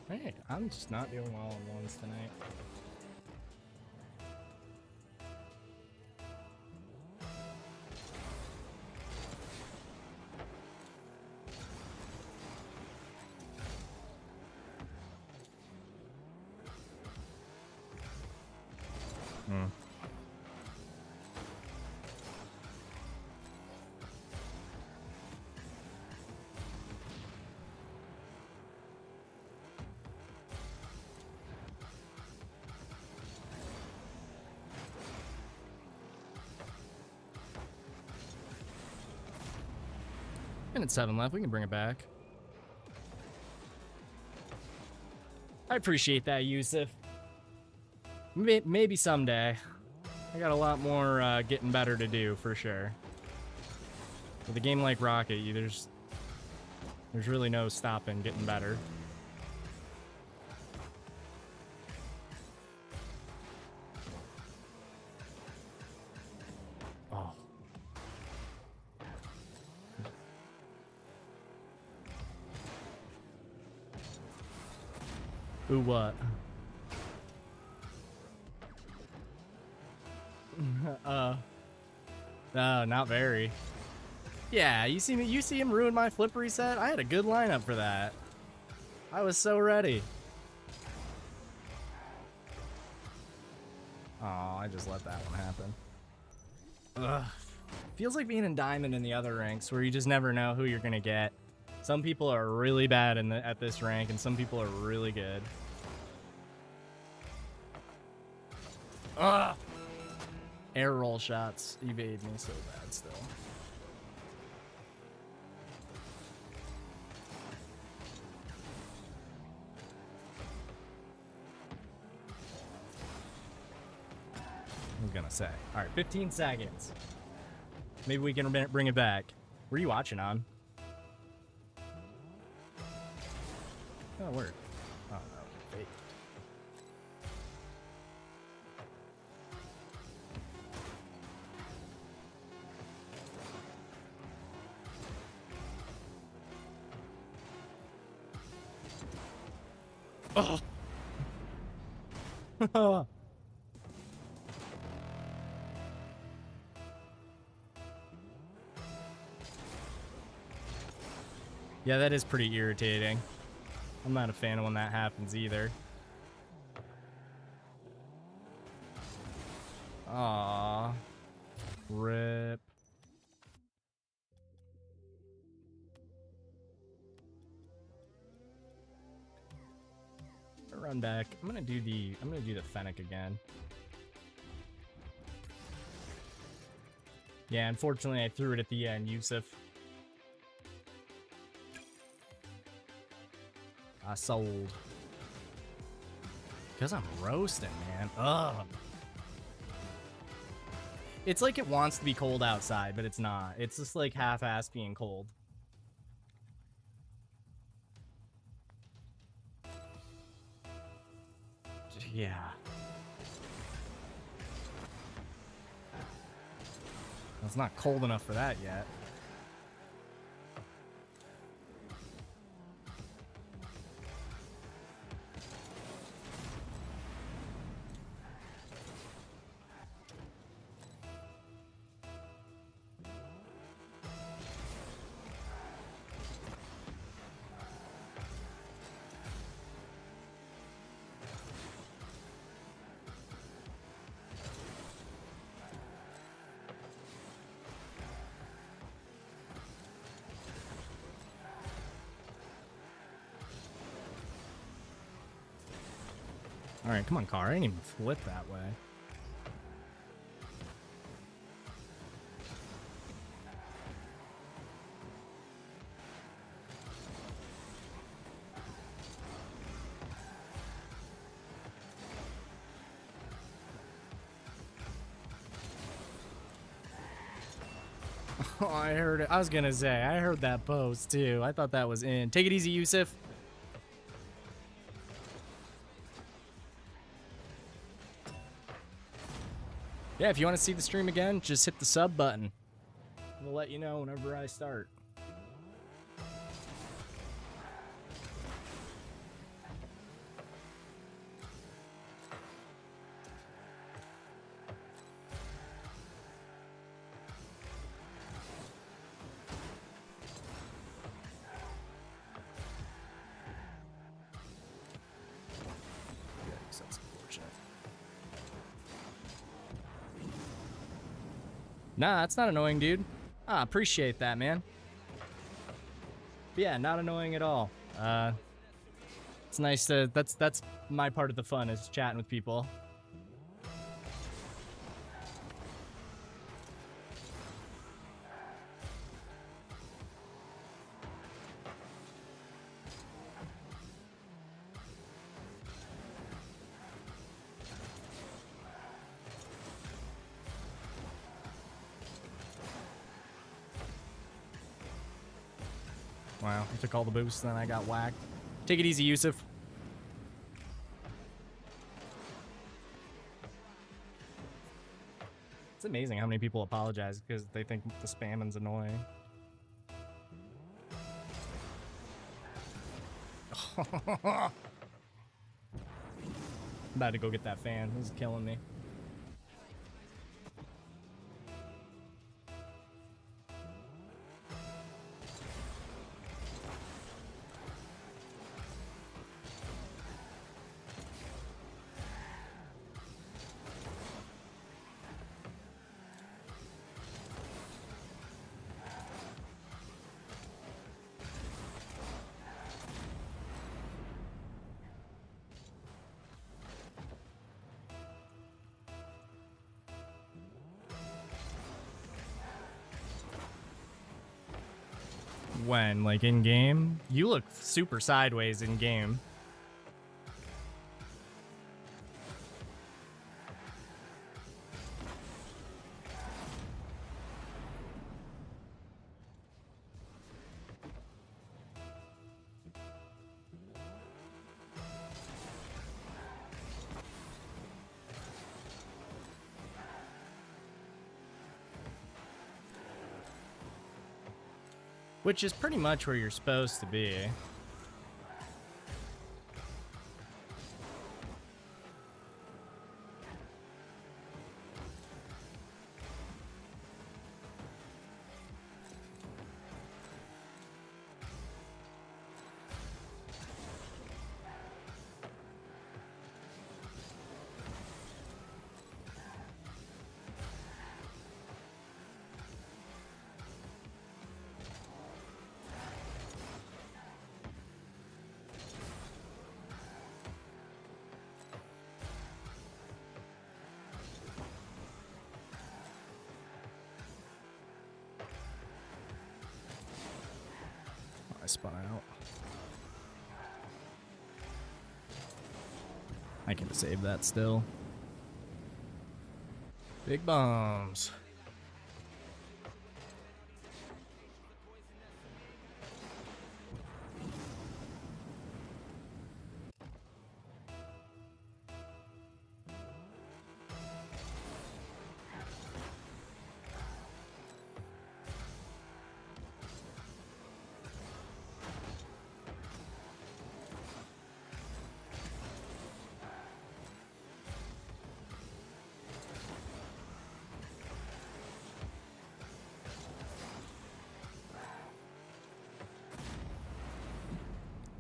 Hey, I'm just not doing well on ones tonight. Minute 7 left. We can bring it back. I appreciate that, Yusuf. Maybe someday. I got a lot more getting better to do for sure. With a game like Rocket, there's really no stopping getting better. Ooh, what? No, not very. Yeah, you see him ruin my flip reset? I had a good lineup for that. I was so ready. Oh, I just let that one happen. Ugh. Feels like being in Diamond in the other ranks where you just never know who you're gonna get. Some people are really bad at this rank, and some people are really good. Ugh! Air roll shots evade me so bad still. I was gonna say. Alright, 15 seconds. Maybe we can bring it back. What are you watching on? Oh, word. Oh, no. Fake. Oh. Yeah, that is pretty irritating. I'm not a fan of when that happens either. Aww. Rip. Run back. I'm gonna do the Fennec again. Yeah, unfortunately I threw it at the end, Yusuf. I sold. Because I'm roasting, man. Ugh. It's like it wants to be cold outside, but it's not. It's just like half-ass being cold. Yeah. It's not cold enough for that yet. Alright, come on, car. I didn't even flip that way. Oh, I heard it. I was gonna say, I heard that post too. I thought that was in. Take it easy, Yusuf. Yeah, if you want to see the stream again, just hit the sub button. We'll let you know whenever I start. Yikes, that's unfortunate. Nah, that's not annoying, dude. Ah, appreciate that, man. But yeah, not annoying at all. It's nice to, that's my part of the fun, is chatting with people. Wow, I took all the boosts, then I got whacked. Take it easy, Yusuf. It's amazing how many people apologize because they think the spamming's annoying. I'm about to go get that fan. This is killing me. When? Like in game? You look super sideways in game. Which is pretty much where you're supposed to be. I spun out. I can save that still. Big bombs.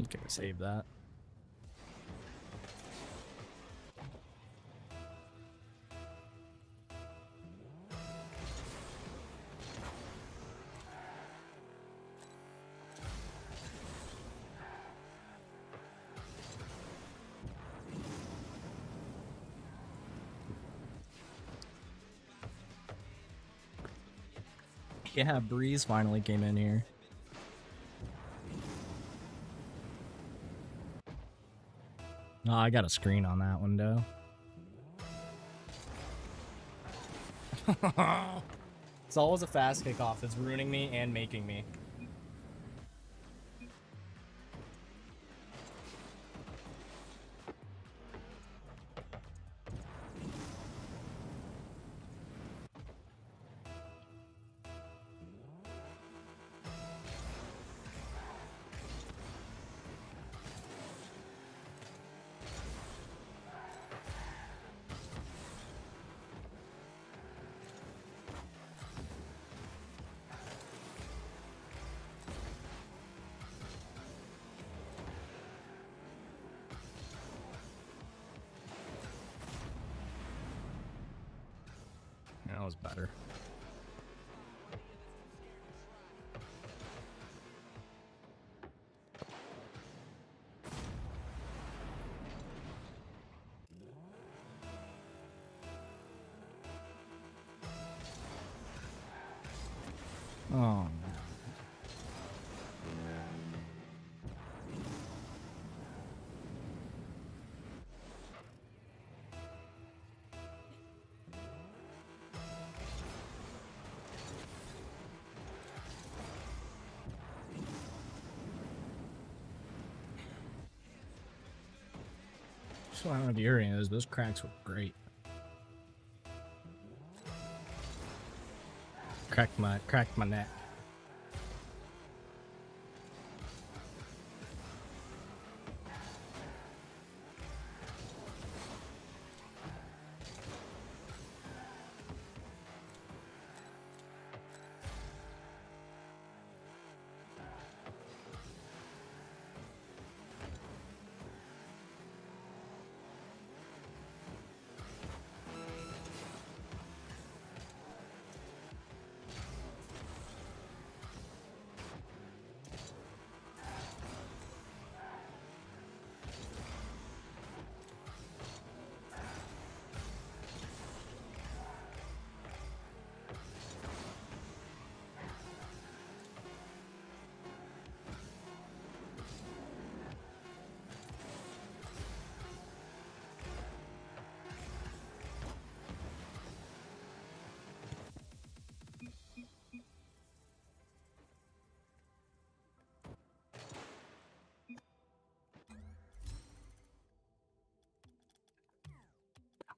Okay, save that. Yeah, Breeze finally came in here. Oh, I got a screen on that window. It's always a fast kickoff that's ruining me and making me. That was better. Oh, man. So I don't know if you heard any of those. Those cracks were great. Cracked my neck.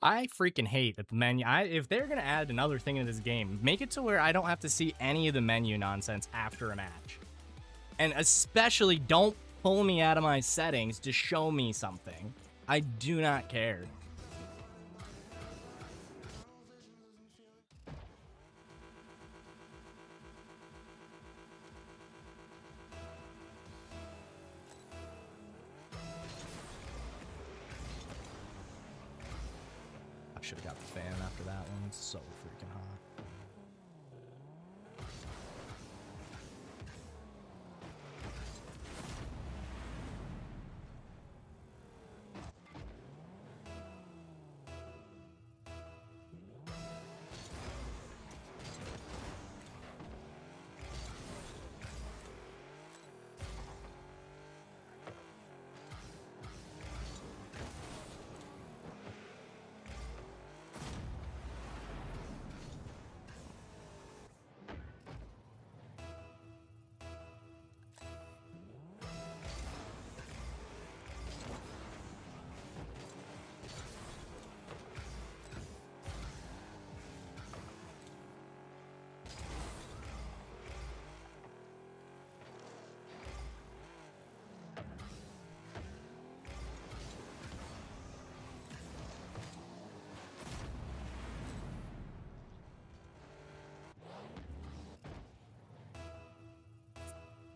I freaking hate that the menu. If they're gonna add another thing in this game, make it to where I don't have to see any of the menu nonsense after a match. And especially don't pull me out of my settings to show me something. I do not care. I should have got the fan after that one. It's so freaking hot.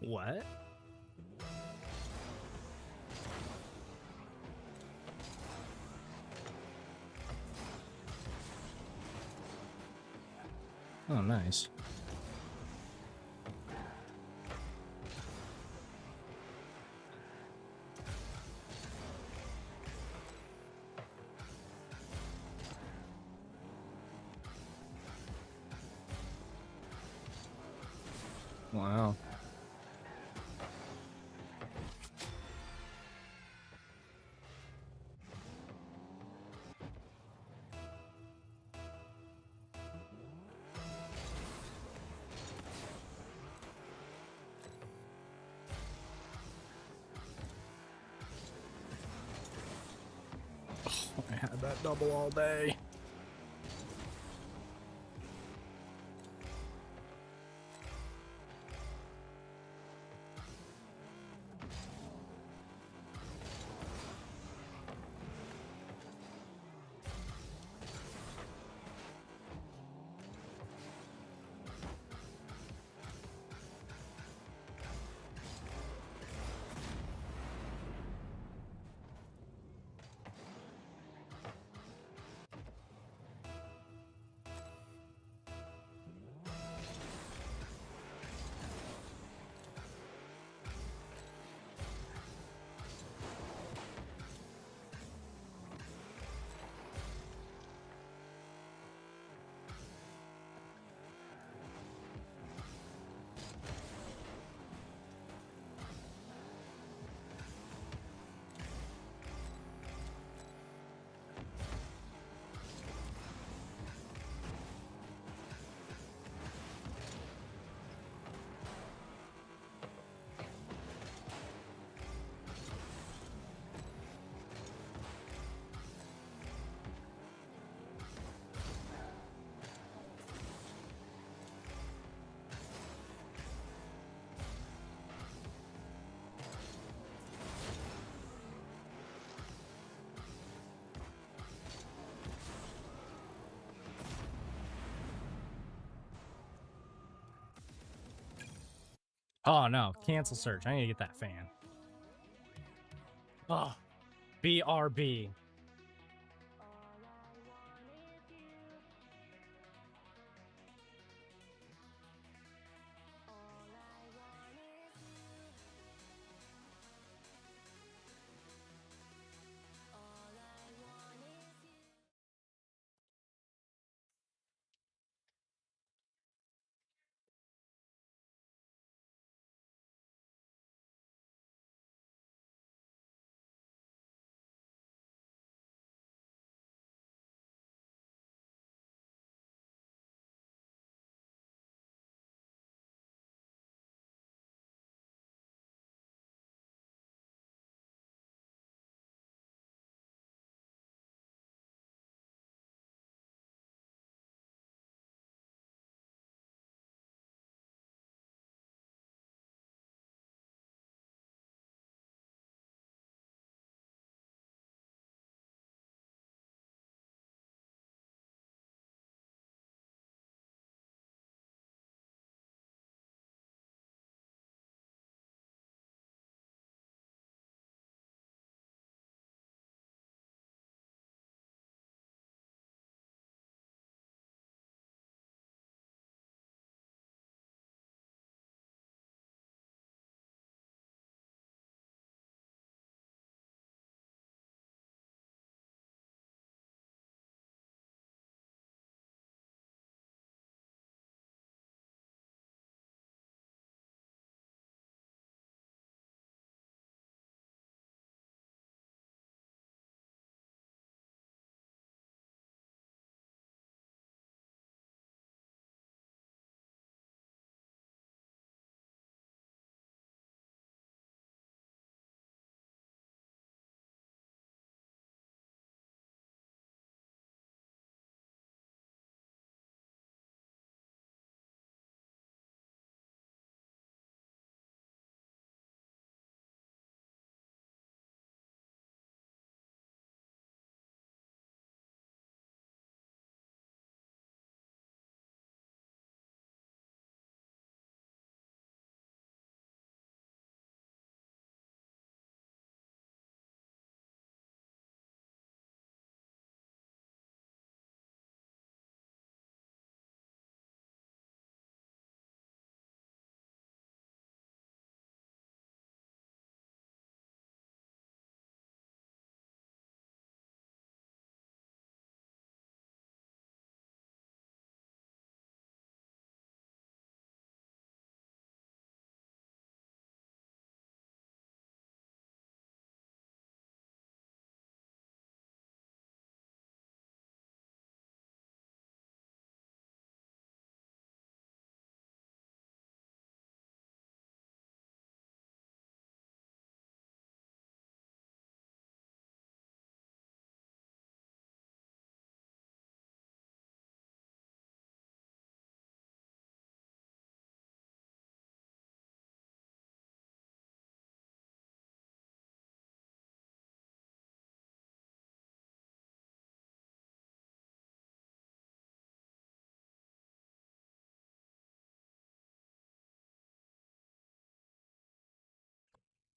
What? Oh, nice. Wow. I had that double all day. Oh no, cancel search. I need to get that fan. Oh, BRB.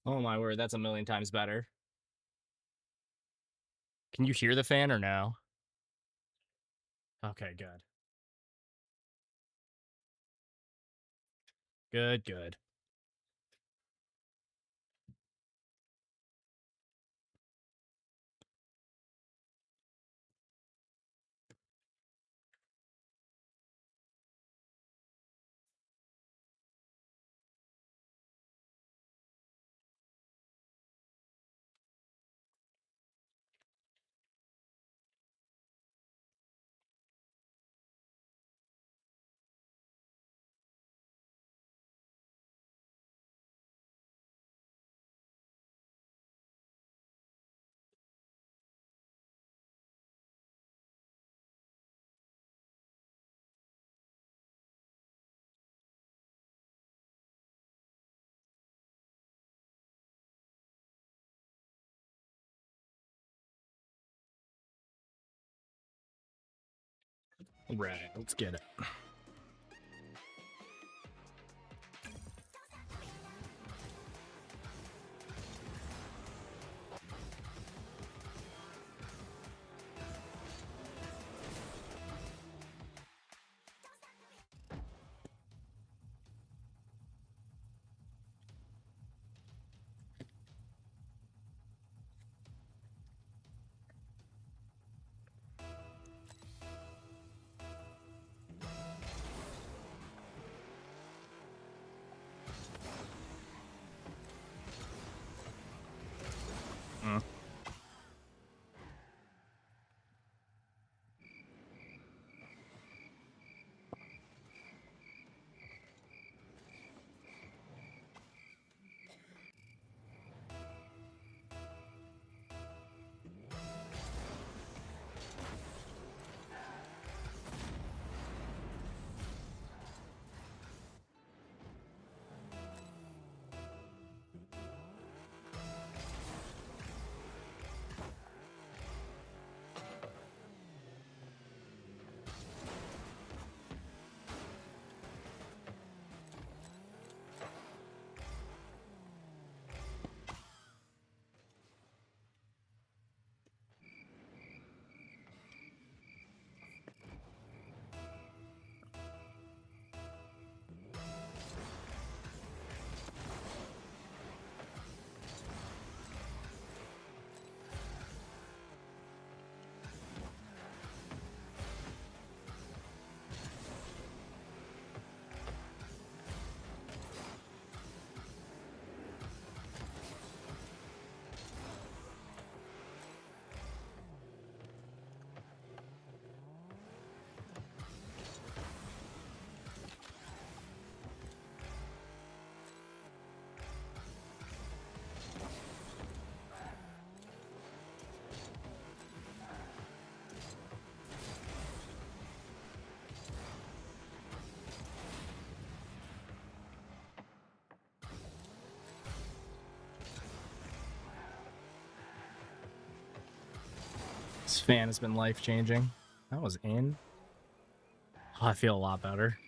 Oh my word, that's a million times better. Can you hear the fan or no? Okay, good. Good, good. Right, let's get it. Mm. This fan has been life-changing. That was in. Oh, I feel a lot better.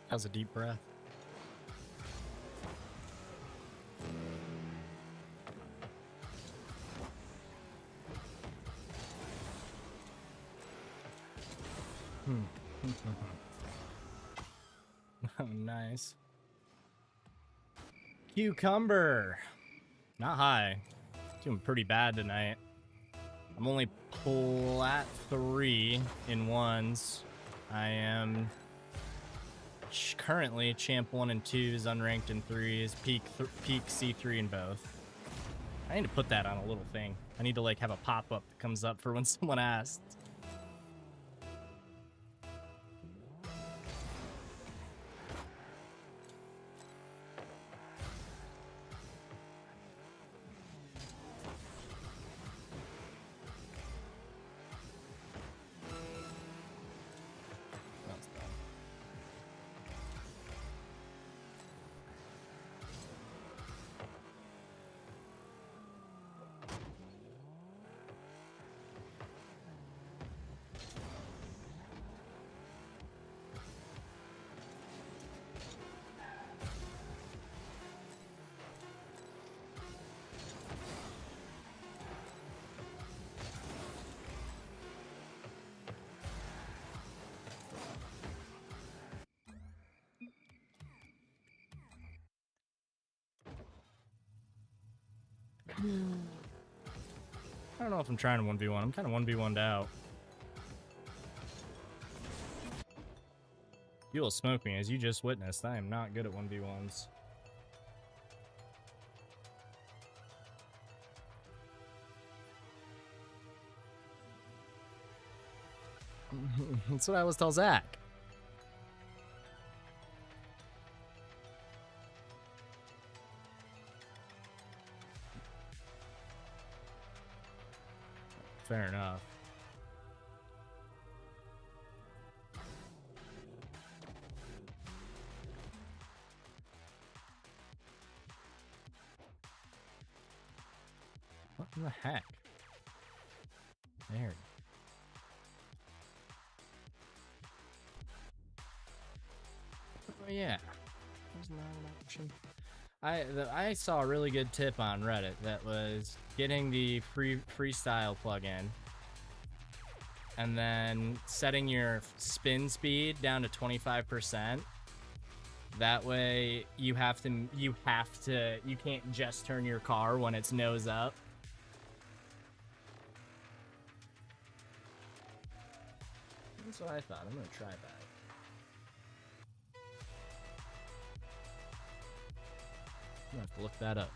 That was a deep breath. Oh, nice. Cucumber. Not high. Doing pretty bad tonight. I'm only plat 3 in ones. I am currently champ 1 and 2s, unranked in 3s, peak C3 in both. I need to put that on a little thing. I need to like have a pop-up that comes up for when someone asks. That's done. I don't know if I'm trying to 1v1. I'm kind of 1v1'd out. You will smoke me, as you just witnessed. I am not good at 1v1s. That's what I always tell Zach. Fair enough. What in the heck? There. Oh yeah. There's not an option. I saw a really good tip on Reddit that was getting the freestyle plugin and then setting your spin speed down to 25%. That way you can't just turn your car when it's nose up. That's what I thought. I'm gonna try that. I'm gonna have to look that up.